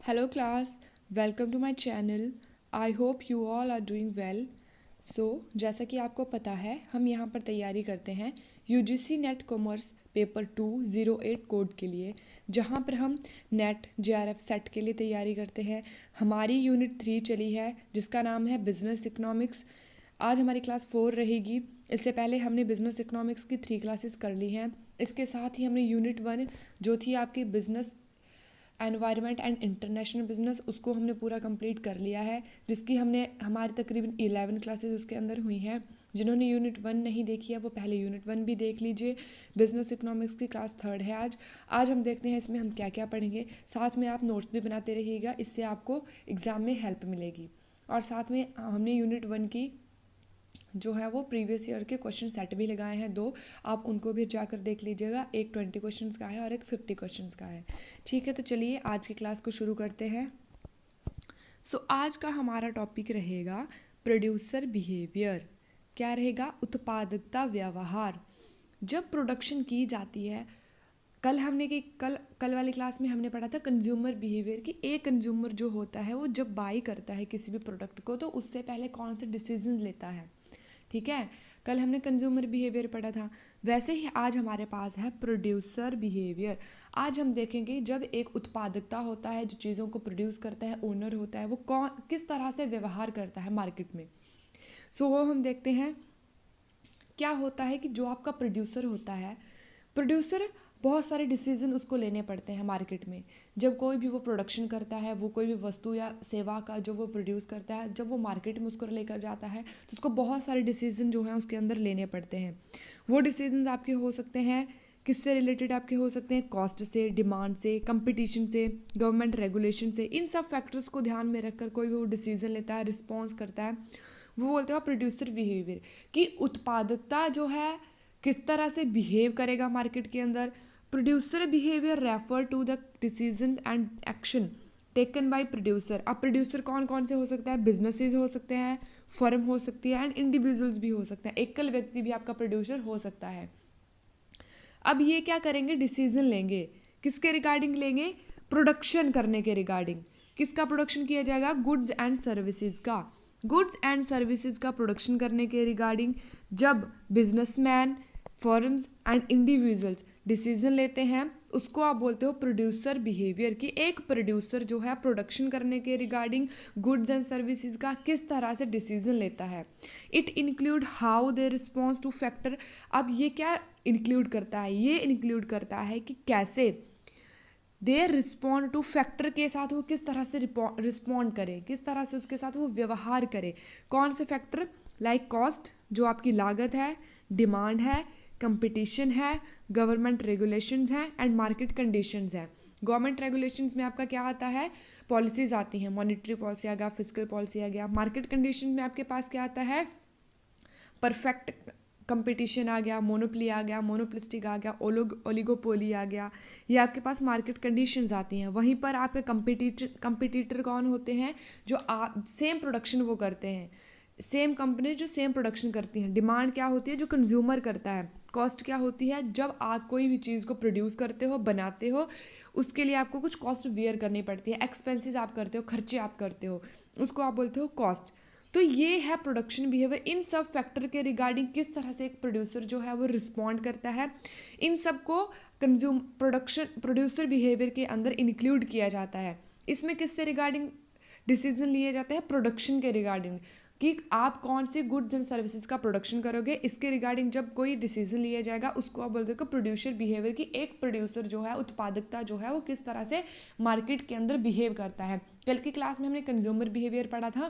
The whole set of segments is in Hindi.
Hello class, welcome to my channel. I hope you all are doing well. जैसा कि आपको पता है हम यहाँ पर तैयारी करते हैं UGC net commerce paper 208 code के लिए, जहाँ पर हम नेट JRF सेट के लिए तैयारी करते हैं। हमारी यूनिट 3 चली है जिसका नाम है बिजनेस इकोनॉमिक्स। आज हमारी क्लास 4 रहेगी। इससे पहले हमने बिजनेस इकोनॉमिक्स की 3 क्लासेस कर ली हैं। इसके साथ ही हमने यूनिट 1 जो थी आपकी business environment and international business, उसको हमने पूरा कंप्लीट कर लिया है, जिसकी हमारी तकरीबन 11 क्लासेस उसके अंदर हुई हैं। जिन्होंने यूनिट 1 नहीं देखी है वो पहले यूनिट 1 भी देख लीजिए। बिजनेस इकोनॉमिक्स की क्लास 3 है आज हम देखते हैं इसमें हम क्या क्या पढ़ेंगे। साथ में आप नोट्स भी बनाते रहिएगा, इससे आपको एग्ज़ाम में हेल्प मिलेगी। और साथ में हमने यूनिट 1 की जो है वो प्रीवियस ईयर के क्वेश्चन सेट भी लगाए हैं 2, आप उनको भी जाकर देख लीजिएगा। एक 20 क्वेश्चंस का है और एक 50 क्वेश्चंस का है। ठीक है, तो चलिए आज की क्लास को शुरू करते हैं। आज का हमारा टॉपिक रहेगा प्रोड्यूसर बिहेवियर। क्या रहेगा? उत्पादकता व्यवहार। जब प्रोडक्शन की जाती है, कल वाली क्लास में हमने पढ़ा था कंज्यूमर बिहेवियर कि एक कंज्यूमर जो होता है वो जब बाई करता है किसी भी प्रोडक्ट को तो उससे पहले कौन से डिसीजन लेता है। ठीक है, कल हमने कंज्यूमर बिहेवियर पढ़ा था। वैसे ही आज हमारे पास है प्रोड्यूसर बिहेवियर। आज हम देखेंगे जब एक उत्पादकता होता है, जो चीज़ों को प्रोड्यूस करता है, ओनर होता है, वो किस तरह से व्यवहार करता है मार्केट में। वो हम देखते हैं क्या होता है कि जो आपका प्रोड्यूसर होता है, प्रोड्यूसर बहुत सारे डिसीजन उसको लेने पड़ते हैं मार्केट में। जब कोई भी वो प्रोडक्शन करता है, वो कोई भी वस्तु या सेवा का जो वो प्रोड्यूस करता है, जब वो मार्केट में उसको लेकर जाता है तो उसको बहुत सारे डिसीजन जो हैं उसके अंदर लेने पड़ते हैं। वो डिसीजन आपके हो सकते हैं, किससे रिलेटेड आपके हो सकते हैं? कॉस्ट से, डिमांड से, कंपटीशन से, गवर्नमेंट रेगुलेशन से। इन सब फैक्टर्स को ध्यान में रखकर कोई भी वो डिसीजन लेता है, रिस्पॉन्स करता है, वो बोलते हैं प्रोड्यूसर बिहेवियर। कि उत्पादकता जो है किस तरह से बिहेव करेगा मार्केट के अंदर। Producer behaviour refer to the decisions and action taken by producer. अब प्रोड्यूसर कौन कौन से हो सकता है? बिजनेसेस हो सकते हैं, फर्म हो सकती है, एंड इंडिविजुअल्स भी हो सकते हैं। एकल व्यक्ति भी आपका प्रोड्यूसर हो सकता है। अब ये क्या करेंगे? डिसीजन लेंगे। किसके रिगार्डिंग लेंगे? प्रोडक्शन करने के रिगार्डिंग। किसका प्रोडक्शन किया जाएगा? गुड्स एंड सर्विसेज का। गुड्स एंड सर्विसेज का प्रोडक्शन करने के रिगार्डिंग जब businessman, firms and individuals decision लेते हैं, उसको आप बोलते हो प्रोड्यूसर बिहेवियर। कि एक प्रोड्यूसर जो है प्रोडक्शन करने के रिगार्डिंग गुड्स एंड सर्विसेज का किस तरह से डिसीजन लेता है। It include how they response two factor. अब ये क्या इंक्लूड करता है? ये इंक्लूड करता है कि कैसे दे रिस्पॉन्ड टू फैक्टर के साथ वो किस तरह से रिस्पॉन्ड करे, किस तरह से उसके साथ वो व्यवहार करे। कौन से फैक्टर? लाइक कॉस्ट जो आपकी लागत है, डिमांड है, कंपटीशन है, गवर्नमेंट रेगुलेशंस हैं, एंड मार्केट कंडीशंस हैं। गवर्नमेंट रेगुलेशंस में आपका क्या आता है? पॉलिसीज आती हैं, मॉनिटरी पॉलिसी आ गया, फिजिकल पॉलिसी आ गया। मार्केट कंडीशन में आपके पास क्या आता है? परफेक्ट कंपटीशन आ गया, मोनोपली आ गया, मोनोप्लिस्टिक आ गया, ओलिगोपोली आ गया। ये आपके पास मार्केट कंडीशंस आती हैं। वहीं पर आपके कंपटीटर कौन होते हैं? जो सेम प्रोडक्शन वो करते हैं, सेम कंपनी जो सेम प्रोडक्शन करती हैं। डिमांड क्या होती है? जो कंज्यूमर करता है। कॉस्ट क्या होती है? जब आप कोई भी चीज़ को प्रोड्यूस करते हो, बनाते हो, उसके लिए आपको कुछ कॉस्ट बियर करनी पड़ती है, एक्सपेंसेस आप करते हो, खर्चे आप करते हो, उसको आप बोलते हो कॉस्ट। तो ये है प्रोडक्शन बिहेवियर। इन सब फैक्टर के रिगार्डिंग किस तरह से एक प्रोड्यूसर जो है वो रिस्पॉन्ड करता है, इन सब को प्रोड्यूसर बिहेवियर के अंदर इंक्लूड किया जाता है। इसमें किससे रिगार्डिंग डिसीजन लिए जाते हैं? प्रोडक्शन के रिगार्डिंग। कि आप कौन से गुड्स एंड सर्विसेज का प्रोडक्शन करोगे, इसके रिगार्डिंग जब कोई डिसीजन लिया जाएगा उसको आप बोलते हो प्रोड्यूसर बिहेवियर। की एक प्रोड्यूसर जो है, उत्पादकता जो है वो किस तरह से मार्केट के अंदर बिहेव करता है। कल की क्लास में हमने कंज्यूमर बिहेवियर पढ़ा था।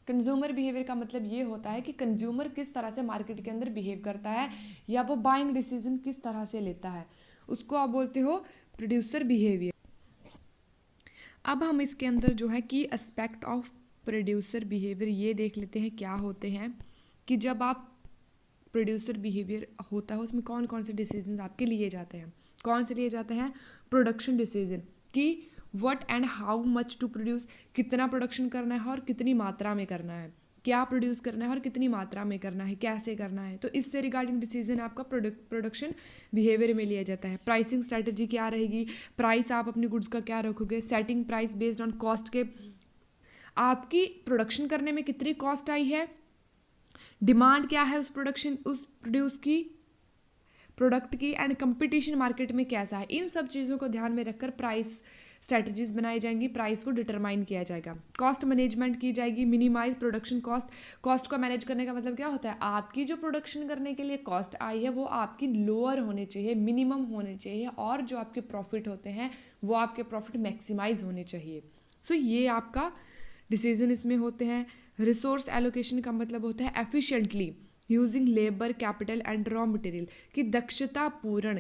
कंज्यूमर बिहेवियर का मतलब ये होता है कि कंज्यूमर किस तरह से मार्केट के अंदर बिहेव करता है या वो बाइंग डिसीजन किस तरह से लेता है, उसको आप बोलते हो प्रोड्यूसर बिहेवियर। अब हम इसके अंदर जो है की एस्पेक्ट ऑफ प्रोड्यूसर बिहेवियर ये देख लेते हैं क्या होते हैं। कि जब आप प्रोड्यूसर बिहेवियर होता है उसमें कौन कौन से डिसीजन आपके लिए जाते हैं। कौन से लिए जाते हैं? Production decision. कि what and how much to produce, कितना प्रोडक्शन करना है और कितनी मात्रा में करना है। क्या प्रोड्यूस करना है और कितनी मात्रा में करना है, कैसे करना है। तो इससे रिगार्डिंग डिसीजन आपका प्रोडक्शन बिहेवियर में लिया जाता है। प्राइसिंग स्ट्रैटेजी क्या रहेगी, प्राइस आप अपनी गुड्स का क्या रखोगे, setting price based on cost के, आपकी प्रोडक्शन करने में कितनी कॉस्ट आई है, डिमांड क्या है उस प्रोड्यूस की प्रोडक्ट की, एंड कंपटीशन मार्केट में कैसा है। इन सब चीज़ों को ध्यान में रखकर प्राइस स्ट्रैटेजीज बनाई जाएंगी, प्राइस को डिटरमाइन किया जाएगा। कॉस्ट मैनेजमेंट की जाएगी, मिनिमाइज प्रोडक्शन कॉस्ट। कॉस्ट को मैनेज करने का मतलब क्या होता है, आपकी जो प्रोडक्शन करने के लिए कॉस्ट आई है वो आपकी लोअर होनी चाहिए, मिनिमम होनी चाहिए, और जो आपके प्रॉफिट होते हैं वो आपके प्रॉफिट मैक्सिमाइज होने चाहिए। सो ये आपका डिसीजन इसमें होते हैं। रिसोर्स एलोकेशन का मतलब होता है efficiently using labour, capital and raw material, कि दक्षतापूर्ण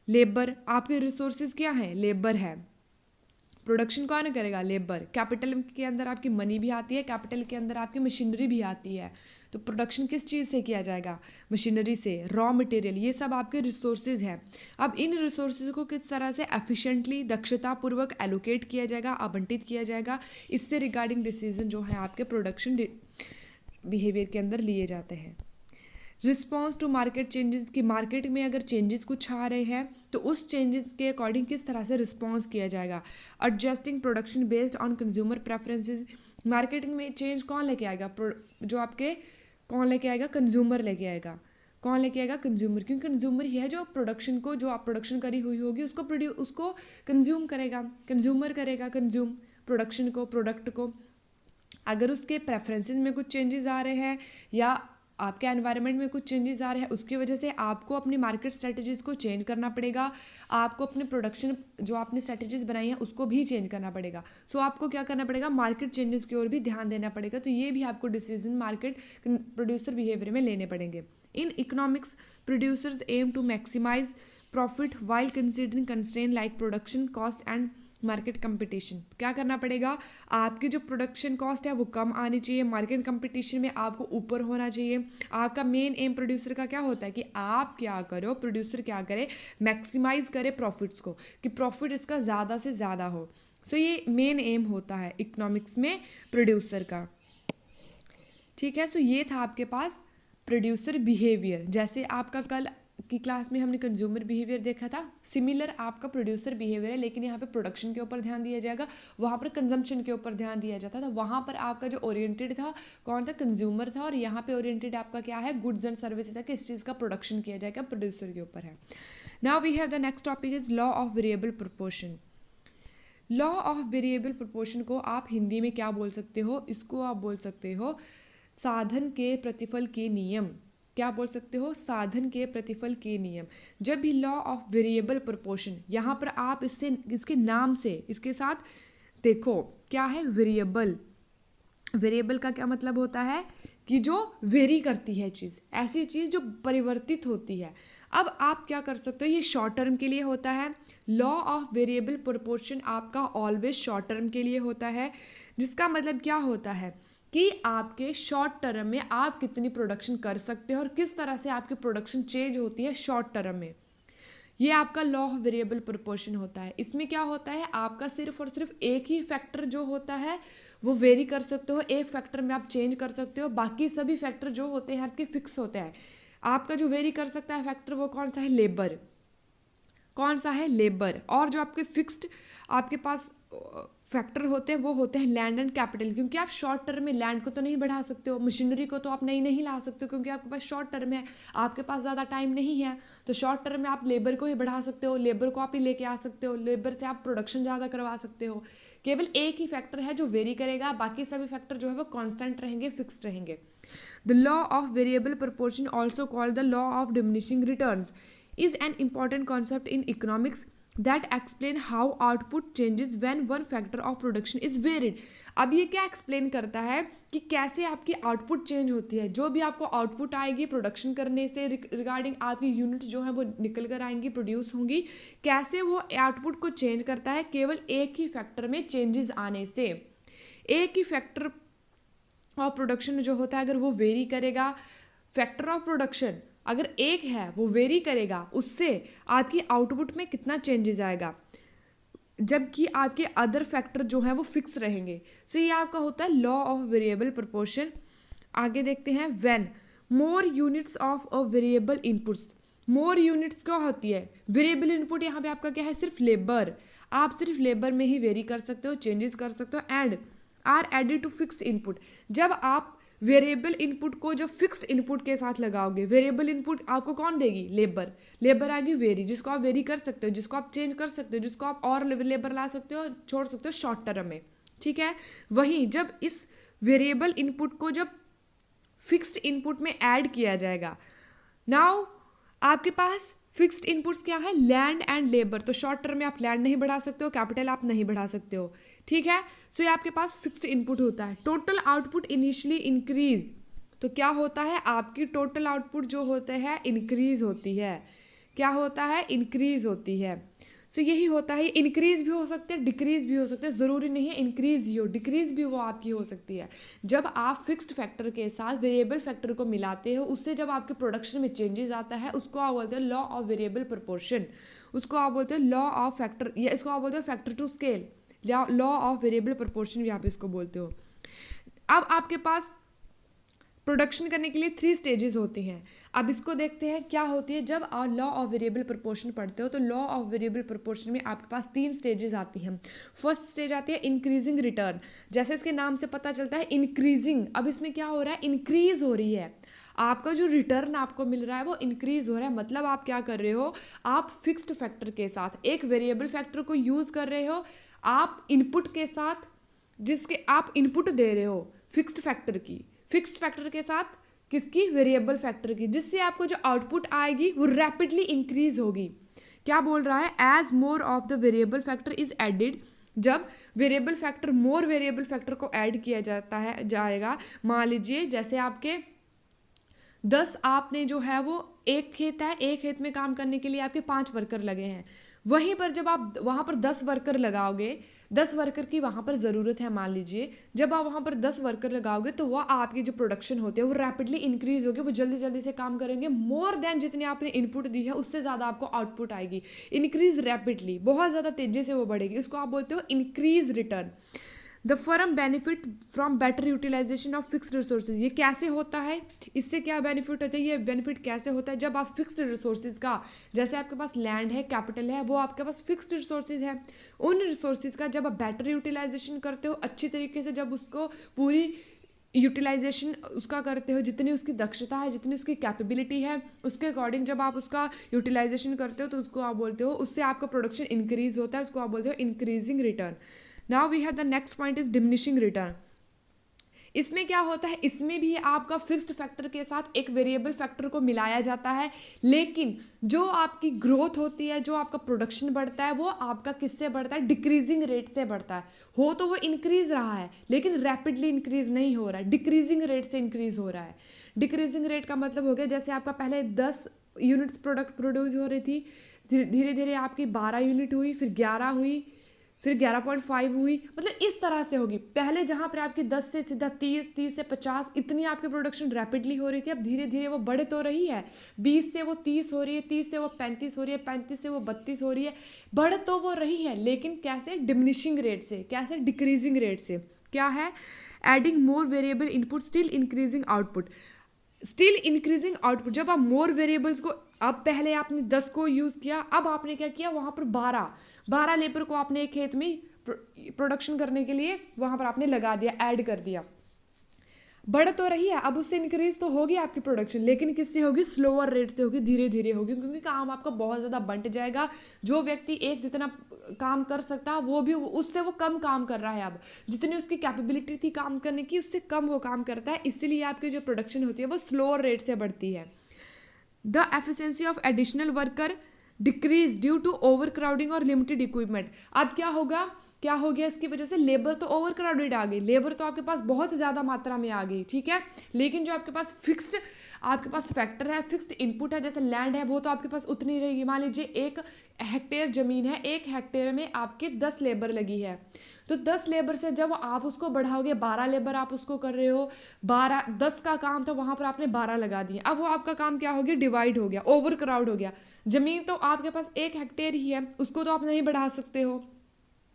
लेबर, आपके रिसोर्सेज क्या हैं, लेबर है, प्रोडक्शन कौन करेगा, लेबर। कैपिटल के अंदर आपकी मनी भी आती है, कैपिटल के अंदर आपकी मशीनरी भी आती है। तो प्रोडक्शन किस चीज़ से किया जाएगा, मशीनरी से, रॉ मटेरियल, ये सब आपके रिसोर्सेज हैं। अब इन रिसोर्सेज को किस तरह से एफिशिएंटली, दक्षतापूर्वक एलोकेट किया जाएगा, आवंटित किया जाएगा, इससे रिगार्डिंग डिसीजन जो है आपके प्रोडक्शन बिहेवियर के अंदर लिए जाते हैं। रिस्पॉन्स टू मार्केट चेंजेस, की मार्केट में अगर चेंजेस कुछ आ रहे हैं तो उस चेंजेस के अकॉर्डिंग किस तरह से रिस्पॉन्स किया जाएगा। Adjusting production based on consumer preferences, marketing में चेंज कौन लेके आएगा, जो आपके कौन लेके आएगा, कंज्यूमर लेके आएगा। कौन लेके आएगा, कंज्यूमर, क्योंकि कंज्यूमर ही है जो प्रोडक्शन को, जो आप प्रोडक्शन करी हुई होगी उसको कंज्यूम करेगा, कंज्यूमर करेगा कंज्यूम प्रोडक्शन को, प्रोडक्ट को। अगर उसके प्रेफरेंसेस में कुछ चेंजेस आ रहे हैं या आपके एनवायरनमेंट में कुछ चेंजेस आ रहे हैं, उसकी वजह से आपको अपनी मार्केट स्ट्रेटजीज को चेंज करना पड़ेगा, आपको अपने प्रोडक्शन जो आपने स्ट्रेटजीज बनाई हैं उसको भी चेंज करना पड़ेगा। सो आपको क्या करना पड़ेगा, मार्केट चेंजेस की ओर भी ध्यान देना पड़ेगा। तो ये भी आपको डिसीजन मार्केट प्रोड्यूसर बिहेवियर में लेने पड़ेंगे। In economics producers aim to maximise profit while considering constraint like production cost and market competition. क्या करना पड़ेगा, आपकी जो प्रोडक्शन कॉस्ट है वो कम आनी चाहिए, मार्केट कंपटीशन में आपको ऊपर होना चाहिए। आपका मेन एम प्रोड्यूसर का क्या होता है कि आप क्या करो, प्रोड्यूसर क्या करे, मैक्सिमाइज करे प्रॉफिट्स को, कि प्रॉफिट इसका ज़्यादा से ज़्यादा हो। सो ये मेन एम होता है इकोनॉमिक्स में प्रोड्यूसर का। ठीक है, सो ये था आपके पास प्रोड्यूसर बिहेवियर। जैसे आपका कल की क्लास में हमने कंज्यूमर बिहेवियर देखा था, सिमिलर आपका प्रोड्यूसर बिहेवियर है, लेकिन यहाँ पे प्रोडक्शन के ऊपर ध्यान दिया जाएगा, वहाँ पर कंजम्पशन के ऊपर ध्यान दिया जाता था। वहाँ पर आपका जो ओरिएंटेड था कौन था, कंज्यूमर था, और यहाँ पे ओरिएंटेड आपका क्या है, गुड्स एंड सर्विसेज है, किस चीज़ का प्रोडक्शन किया जाएगा, प्रोड्यूसर के ऊपर है। Now we have the next topic is law of variable proportion. Law of variable proportion को आप हिंदी में क्या बोल सकते हो, इसको आप बोल सकते हो साधन के प्रतिफल के नियम। क्या बोल सकते हो, साधन के प्रतिफल के नियम। जब भी लॉ ऑफ वेरिएबल प्रोपोर्शन, यहाँ पर आप इसके नाम से इसके साथ देखो क्या है, वेरिएबल। वेरिएबल का क्या मतलब होता है कि जो वेरी करती है चीज़, ऐसी चीज़ जो परिवर्तित होती है। अब आप क्या कर सकते हो, ये शॉर्ट टर्म के लिए होता है। लॉ ऑफ वेरिएबल प्रोपोर्शन आपका ऑलवेज शॉर्ट टर्म के लिए होता है, जिसका मतलब क्या होता है कि आपके शॉर्ट टर्म में आप कितनी प्रोडक्शन कर सकते हो और किस तरह से आपकी प्रोडक्शन चेंज होती है शॉर्ट टर्म में। ये आपका लॉ ऑफ वेरिएबल प्रोपोर्शन होता है। इसमें क्या होता है, आपका सिर्फ और सिर्फ एक ही फैक्टर जो होता है वो वेरी कर सकते हो, एक फैक्टर में आप चेंज कर सकते हो, बाकी सभी फैक्टर जो होते हैं आपके फिक्स होते हैं। आपका जो वेरी कर सकता है फैक्टर वो कौन सा है, लेबर। कौन सा है, लेबर। और जो आपके फिक्स्ड आपके पास फैक्टर होते हैं वो होते हैं लैंड एंड कैपिटल, क्योंकि आप शॉर्ट टर्म में लैंड को तो नहीं बढ़ा सकते हो, मशीनरी को तो आप नहीं ला सकते हो, क्योंकि आपके पास शॉर्ट टर्म है, आपके पास ज़्यादा टाइम नहीं है। तो शॉर्ट टर्म में आप लेबर को ही बढ़ा सकते हो, लेबर को आप ही लेके आ सकते हो, लेबर से आप प्रोडक्शन ज़्यादा करवा सकते हो। केवल एक ही फैक्टर है जो वेरी करेगा, बाकी सभी फैक्टर जो है वो कॉन्स्टेंट रहेंगे, फिक्स्ड रहेंगे। The law of variable proportion also called the law of diminishing returns is an important concept in economics that explain how output changes when one factor of production is varied। अब ये क्या एक्सप्लेन करता है कि कैसे आपकी आउटपुट चेंज होती है। जो भी आपको आउटपुट आएगी प्रोडक्शन करने से रिगार्डिंग आपकी यूनिट जो है वो निकल कर आएंगी, प्रोड्यूस होंगी, कैसे वो आउटपुट को चेंज करता है केवल एक ही फैक्टर में चेंजेस आने से। एक ही फैक्टर ऑफ प्रोडक्शन जो होता है अगर वो वेरी करेगा, फैक्टर ऑफ प्रोडक्शन अगर एक है वो वेरी करेगा, उससे आपकी आउटपुट में कितना चेंजेस आएगा, जबकि आपके अदर फैक्टर जो है वो फिक्स रहेंगे। सो ये आपका होता है लॉ ऑफ वेरिएबल प्रोपोर्शन। आगे देखते हैं when more units of a variable inputs. More units क्या होती है? वेरिएबल इनपुट यहाँ पे आपका क्या है? सिर्फ लेबर। आप सिर्फ लेबर में ही वेरी कर सकते हो, चेंजेस कर सकते हो। And are added to fixed input. जब आप वेरिएबल इनपुट को जब फिक्स्ड इनपुट के साथ लगाओगे, वेरिएबल इनपुट आपको कौन देगी? लेबर। लेबर आएगी वेरी, जिसको आप वेरी कर सकते हो, जिसको आप चेंज कर सकते हो, जिसको आप और लेबर ला सकते हो, छोड़ सकते हो शॉर्ट टर्म में, ठीक है। वहीं जब इस वेरिएबल इनपुट को जब फिक्स्ड इनपुट में ऐड किया जाएगा, नाउ आपके पास फिक्स्ड इनपुट्स क्या है? Land and labour. तो शॉर्ट टर्म में आप लैंड नहीं बढ़ा सकते हो, कैपिटल आप नहीं बढ़ा सकते हो, ठीक है। सो ये आपके पास फिक्स्ड इनपुट होता है। Total output initially increase. तो क्या होता है? आपकी टोटल आउटपुट जो होते हैं इंक्रीज होती है। क्या होता है? इंक्रीज होती है। सो यही होता है। इंक्रीज भी हो सकते हैं, डिक्रीज भी हो सकते हैं, ज़रूरी नहीं है इंक्रीज ही हो, डिक्रीज भी वो आपकी हो सकती है। जब आप फिक्स्ड फैक्टर के साथ वेरिएबल फैक्टर को मिलाते हो, उससे जब आपके प्रोडक्शन में चेंजेस आता है, उसको आप बोलते हैं लॉ ऑफ वेरिएबल प्रोपोर्शन। उसको आप बोलते हैं लॉ ऑफ फैक्टर, या इसको आप बोलते हो factor to scale, law of variable proportion भी आप इसको बोलते हो। अब आपके पास प्रोडक्शन करने के लिए 3 स्टेजेस होती हैं। अब इसको देखते हैं क्या होती है। जब आप लॉ ऑफ वेरिएबल प्रोपोर्शन पढ़ते हो तो लॉ ऑफ वेरिएबल प्रोपोर्शन में आपके पास 3 स्टेजेस आती हैं। फर्स्ट स्टेज आती है इंक्रीजिंग रिटर्न। जैसे इसके नाम से पता चलता है इंक्रीजिंग। अब इसमें क्या हो रहा है? इंक्रीज हो रही है। आपका जो रिटर्न आपको मिल रहा है वो इंक्रीज हो रहा है। मतलब आप क्या कर रहे हो? आप फिक्स्ड फैक्टर के साथ एक वेरिएबल फैक्टर को यूज कर रहे हो। आप इनपुट के साथ जिसके आप इनपुट दे रहे हो फिक्स्ड फैक्टर की, फिक्स्ड फैक्टर के साथ किसकी? वेरिएबल फैक्टर की, जिससे आपको जो आउटपुट आएगी वो रैपिडली इंक्रीज होगी। क्या बोल रहा है? As more of the variable factor is added. जब variable factor, more variable factor को ऐड किया जाता है जाएगा, मान लीजिए जैसे आपके 10 आपने जो है वो एक खेत है, एक खेत में काम करने के लिए आपके 5 वर्कर लगे हैं। वहीं पर जब आप वहाँ पर 10 वर्कर लगाओगे, 10 वर्कर की वहाँ पर ज़रूरत है मान लीजिए, जब आप वहाँ पर 10 वर्कर लगाओगे तो वह आपकी जो प्रोडक्शन होती है वो रैपिडली इंक्रीज होगी। वो जल्दी जल्दी से काम करेंगे। मोर देन जितनी आपने इनपुट दी है उससे ज़्यादा आपको आउटपुट आएगी। इंक्रीज रैपिडली, बहुत ज़्यादा तेज़ी से वो बढ़ेगी। इसको आप बोलते हो increase return. The firm benefit from better utilisation of fixed resources. ये कैसे होता है? इससे क्या बेनिफिट होता है? ये बेनिफिट कैसे होता है? जब आप फिक्स्ड रिसोर्सेज का, जैसे आपके पास लैंड है, कैपिटल है, वो आपके पास फिक्स्ड रिसोर्सेज है, उन रिसोर्सेज का जब आप बेटर यूटिलाइजेशन करते हो, अच्छी तरीके से जब उसको पूरी यूटिलाइजेशन उसका करते हो, जितनी उसकी दक्षता है, जितनी उसकी कैपेबिलिटी है, उसके अकॉर्डिंग जब आप उसका यूटिलाइजेशन करते हो तो उसको आप बोलते हो, उससे आपका प्रोडक्शन इंक्रीज होता है, उसको आप बोलते हो increasing return. Now we have the next point is diminishing return. इसमें क्या होता है? इसमें भी आपका फिक्स्ड फैक्टर के साथ एक वेरिएबल फैक्टर को मिलाया जाता है, लेकिन जो आपकी ग्रोथ होती है, जो आपका प्रोडक्शन बढ़ता है, वो आपका किससे बढ़ता है? डिक्रीजिंग रेट से बढ़ता है। हो तो वो इंक्रीज रहा है लेकिन रैपिडली इंक्रीज नहीं हो रहा है, डिक्रीजिंग रेट से इंक्रीज हो रहा है। डिक्रीजिंग रेट का मतलब हो गया जैसे आपका पहले 10 यूनिट्स प्रोडक्ट प्रोड्यूस हो रही थी, धीरे धीरे आपकी 12 यूनिट हुई, फिर 11 हुई, फिर 11.5 हुई। मतलब इस तरह से होगी। पहले जहाँ पर आपकी 10 से सीधा 30, 30 से 50 इतनी आपकी प्रोडक्शन रैपिडली हो रही थी, अब धीरे धीरे वो बढ़ तो रही है। 20 से वो 30 हो रही है, 30 से वो 35 हो रही है, 35 से वो 32 हो रही है। बढ़ तो वो रही है लेकिन कैसे? डिमिनिशिंग रेट से। कैसे? डिक्रीजिंग रेट से। क्या है? एडिंग मोर variable input still increasing output. Still increasing output. जब आप मोर वेरिएबल्स को, अब पहले आपने 10 को यूज़ किया, अब आपने क्या किया? वहाँ पर 12 लेबर को आपने एक खेत में प्रोडक्शन करने के लिए वहाँ पर आपने लगा दिया, ऐड कर दिया। बढ़ तो रही है, अब उससे इंक्रीज तो होगी आपकी प्रोडक्शन, लेकिन किससे होगी? स्लोअर रेट से होगी, धीरे धीरे होगी, क्योंकि काम आपका बहुत ज़्यादा बंट जाएगा। जो व्यक्ति एक जितना काम कर सकता है वो भी उससे वो कम काम कर रहा है। अब जितनी उसकी कैपेबिलिटी थी काम करने की, उससे कम वो काम करता है, इसीलिए आपकी जो प्रोडक्शन होती है वो स्लोअर रेट से बढ़ती है। The efficiency of additional worker decrease due to overcrowding और लिमिटेड इक्विपमेंट। अब क्या हो गया? इसकी वजह से लेबर तो ओवर क्राउडेड आ गई, लेबर तो आपके पास बहुत ज़्यादा मात्रा में आ गई, ठीक है। लेकिन जो आपके पास फिक्स्ड आपके पास फैक्टर है, फिक्स्ड इनपुट है, जैसे लैंड है, वो तो आपके पास उतनी रहेगी। मान लीजिए 1 हेक्टेयर ज़मीन है, 1 हेक्टेयर में आपके 10 लेबर लगी है, तो 10 लेबर से जब आप उसको बढ़ाओगे, 12 लेबर आप उसको कर रहे हो, 10 का काम था वहाँ पर आपने 12 लगा दिए। अब वो आपका काम क्या हो गया? डिवाइड हो गया, ओवर क्राउड हो गया। ज़मीन तो आपके पास 1 हेक्टेयर ही है, उसको तो आप नहीं बढ़ा सकते हो,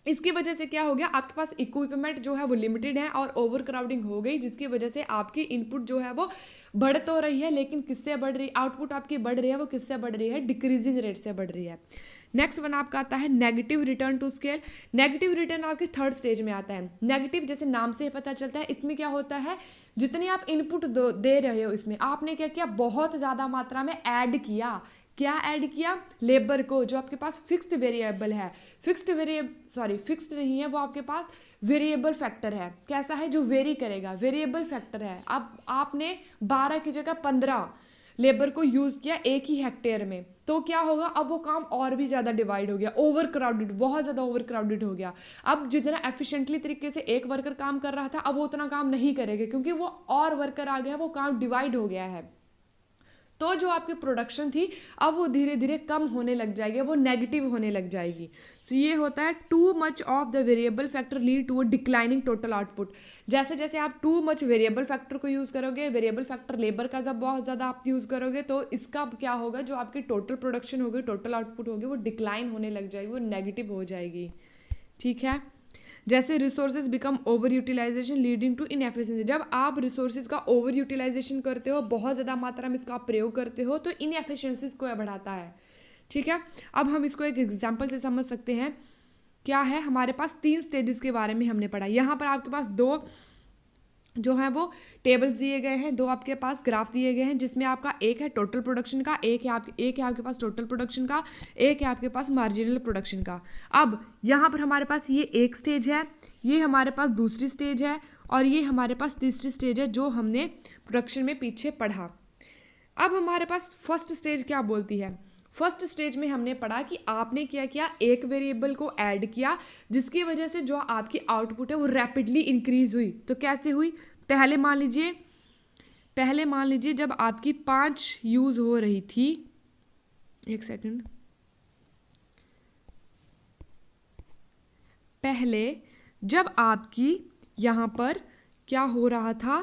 इसकी वजह से क्या हो गया, आपके पास इक्विपमेंट जो है वो लिमिटेड है और ओवर क्राउडिंग हो गई, जिसकी वजह से आपकी इनपुट जो है वो बढ़ तो रही है, लेकिन किससे बढ़ रही, आउटपुट आपकी बढ़ रही है, वो किससे बढ़ रही है, डिक्रीजिंग रेट से बढ़ रही है। नेक्स्ट वन आपका आता है negative return to scale. Negative return आपके थर्ड स्टेज में आता है। नेगेटिव जैसे नाम से पता चलता है, इसमें क्या होता है, जितनी आप इनपुट दे रहे हो, इसमें आपने क्या किया, बहुत ज़्यादा मात्रा में ऐड किया। क्या ऐड किया, लेबर को, जो आपके पास फिक्स्ड वेरिएबल है, फिक्स्ड नहीं है, वो आपके पास वेरिएबल फैक्टर है। कैसा है, जो वेरी करेगा, वेरिएबल फैक्टर है। अब आपने 12 की जगह 15 लेबर को यूज़ किया एक ही हेक्टेयर में, तो क्या होगा, अब वो काम और भी ज़्यादा डिवाइड हो गया, ओवर क्राउडेड, बहुत ज़्यादा ओवर क्राउडेड हो गया। अब जितना एफिशिएंटली तरीके से एक वर्कर काम कर रहा था, अब वो उतना काम नहीं करेगा, क्योंकि वो और वर्कर आ गया, वो काम डिवाइड हो गया है। तो जो आपकी प्रोडक्शन थी, अब वो धीरे धीरे कम होने लग जाएगी, वो नेगेटिव होने लग जाएगी। सो ये होता है too much of the variable factor lead to a declining total output. जैसे जैसे आप टू मच वेरिएबल फैक्टर को यूज़ करोगे, वेरिएबल फैक्टर लेबर का जब बहुत ज़्यादा आप यूज़ करोगे, तो इसका क्या होगा, जो आपकी टोटल प्रोडक्शन होगी, टोटल आउटपुट होगी, वो डिक्लाइन होने लग जाएगी, वो नेगेटिव हो जाएगी। ठीक है, जैसे resources become over utilisation leading to inefficiency. जब आप रिसोर्सेज का ओवर यूटिलाइजेशन करते हो, बहुत ज़्यादा मात्रा में इसका आप प्रयोग करते हो, तो इनएफिशिएंसीज को बढ़ाता है। ठीक है, अब हम इसको एक एग्जांपल से समझ सकते हैं। क्या है, हमारे पास 3 स्टेजेस के बारे में हमने पढ़ा। यहाँ पर आपके पास 2 जो है वो टेबल्स दिए गए हैं, 2 आपके पास ग्राफ दिए गए हैं, जिसमें आपका एक है टोटल प्रोडक्शन का, एक है आपके पास टोटल प्रोडक्शन का, एक है आपके पास मार्जिनल प्रोडक्शन का। अब यहाँ पर हमारे पास ये एक स्टेज है, ये हमारे पास दूसरी स्टेज है, और ये हमारे पास तीसरी स्टेज है, जो हमने प्रोडक्शन में पीछे पढ़ा। अब हमारे पास फर्स्ट स्टेज क्या बोलती है। फर्स्ट स्टेज में हमने पढ़ा कि आपने क्या किया, एक वेरिएबल को ऐड किया, जिसकी वजह से जो आपकी आउटपुट है वो रैपिडली इंक्रीज हुई। तो कैसे हुई, पहले मान लीजिए जब आपकी 5 यूज हो रही थी, एक सेकंड, पहले जब आपकी यहां पर क्या हो रहा था,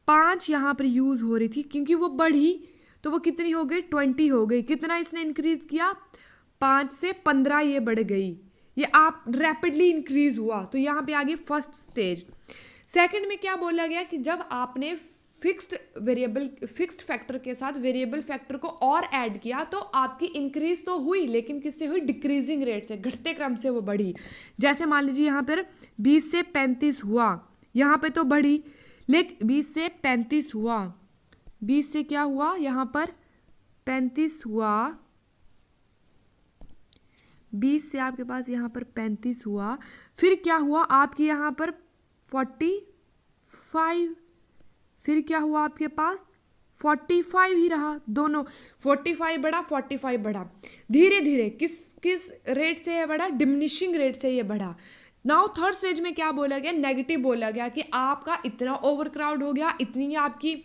5 यहां पर यूज हो रही थी, क्योंकि वो बढ़ी तो वो कितनी हो गई, 20 हो गई। कितना इसने इंक्रीज किया, 5 से 15 ये बढ़ गई, ये आप रैपिडली इंक्रीज हुआ। तो यहाँ पे आ गई फर्स्ट स्टेज। सेकंड में क्या बोला गया कि जब आपने फिक्स्ड फैक्टर के साथ वेरिएबल फैक्टर को और ऐड किया, तो आपकी इंक्रीज तो हुई, लेकिन किससे हुई, डिक्रीजिंग रेट से, घटते क्रम से वो बढ़ी। जैसे मान लीजिए यहाँ पर 20 से 35 हुआ, यहाँ पे तो बढ़ी, लेकिन 20 से 35 हुआ, 20 से क्या हुआ, यहाँ पर 35 हुआ, 20 से आपके पास यहाँ पर 35 हुआ, फिर क्या हुआ आपके यहाँ पर 45, फिर क्या हुआ आपके पास 45 ही रहा, दोनों 45 बढ़ा, 45 बढ़ा, धीरे धीरे किस रेट से ये बढ़ा, डिमिनिशिंग रेट से ये बढ़ा। नाउ थर्ड स्टेज में क्या बोला गया, नेगेटिव बोला गया कि आपका इतना ओवर क्राउड हो गया, इतनी आपकी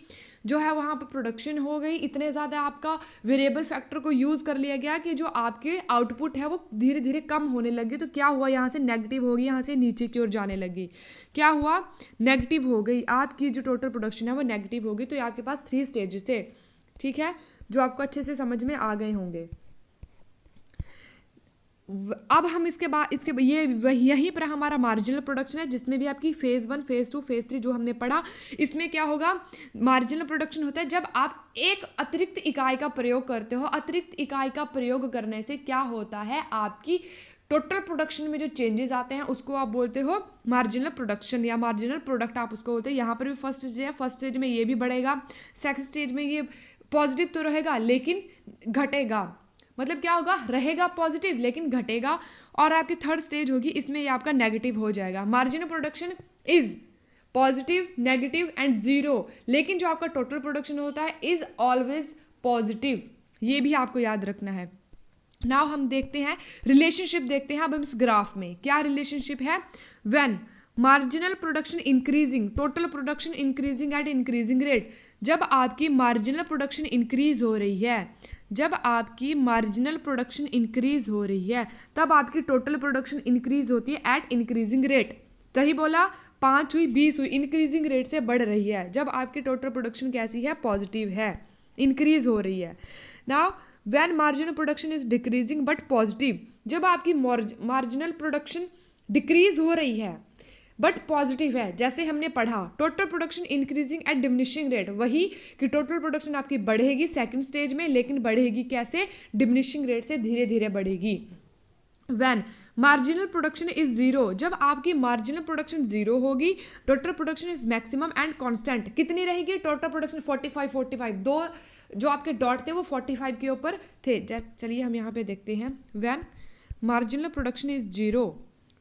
जो है वहाँ पर प्रोडक्शन हो गई, इतने ज़्यादा आपका वेरिएबल फैक्टर को यूज़ कर लिया गया कि जो आपके आउटपुट है वो धीरे धीरे कम होने लगी। तो क्या हुआ, यहाँ से नेगेटिव हो गई, यहाँ से नीचे की ओर जाने लगी। क्या हुआ, नेगेटिव हो गई, आपकी जो टोटल प्रोडक्शन है वो नेगेटिव हो गई। तो आपके पास 3 स्टेजेस थे। ठीक है, जो आपको अच्छे से समझ में आ गए होंगे। अब हम यहीं पर हमारा मार्जिनल प्रोडक्शन है, जिसमें भी आपकी फेज़ 1, फेज़ 2, फेज़ 3 जो हमने पढ़ा। इसमें क्या होगा, मार्जिनल प्रोडक्शन होता है जब आप एक अतिरिक्त इकाई का प्रयोग करते हो। अतिरिक्त इकाई का प्रयोग करने से क्या होता है, आपकी टोटल प्रोडक्शन में जो चेंजेस आते हैं उसको आप बोलते हो मार्जिनल प्रोडक्शन या मार्जिनल प्रोडक्ट आप उसको बोलते हैं। यहाँ पर भी फर्स्ट स्टेज है, फर्स्ट स्टेज में ये भी बढ़ेगा, सेकंड स्टेज में ये पॉजिटिव तो रहेगा लेकिन घटेगा, मतलब क्या होगा, रहेगा पॉजिटिव लेकिन घटेगा। और आपकी थर्ड स्टेज होगी, इसमें ये आपका नेगेटिव हो जाएगा। Marginal production is positive, negative and zero, लेकिन जो आपका टोटल प्रोडक्शन होता है इज ऑलवेज पॉजिटिव। ये भी आपको याद रखना है। नाउ हम देखते हैं रिलेशनशिप, देखते हैं अब हम इस ग्राफ में क्या रिलेशनशिप है। When marginal production increasing, total production increasing at increasing rate. जब आपकी मार्जिनल प्रोडक्शन इंक्रीज हो रही है, जब आपकी मार्जिनल प्रोडक्शन इंक्रीज हो रही है, तब आपकी टोटल प्रोडक्शन इंक्रीज होती है एट इंक्रीजिंग रेट। सही बोला, 5 हुई, 20 हुई, इंक्रीजिंग रेट से बढ़ रही है। जब आपकी टोटल प्रोडक्शन कैसी है, पॉजिटिव है, इंक्रीज हो रही है। Now when marginal production is decreasing but positive, जब आपकी मार्जिनल प्रोडक्शन डिक्रीज हो रही है बट पॉजिटिव है, जैसे हमने पढ़ा total production increasing at diminishing rate, वही कि टोटल प्रोडक्शन आपकी बढ़ेगी सेकंड स्टेज में, लेकिन बढ़ेगी कैसे, डिमिनिशिंग रेट से धीरे धीरे बढ़ेगी। When marginal production is zero, जब आपकी मार्जिनल प्रोडक्शन जीरो होगी, total production is maximum and constant, कितनी रहेगी, टोटल प्रोडक्शन 45 दो जो आपके डॉट थे वो 45 के ऊपर थे। चलिए हम यहाँ पे देखते हैं, when marginal production is zero,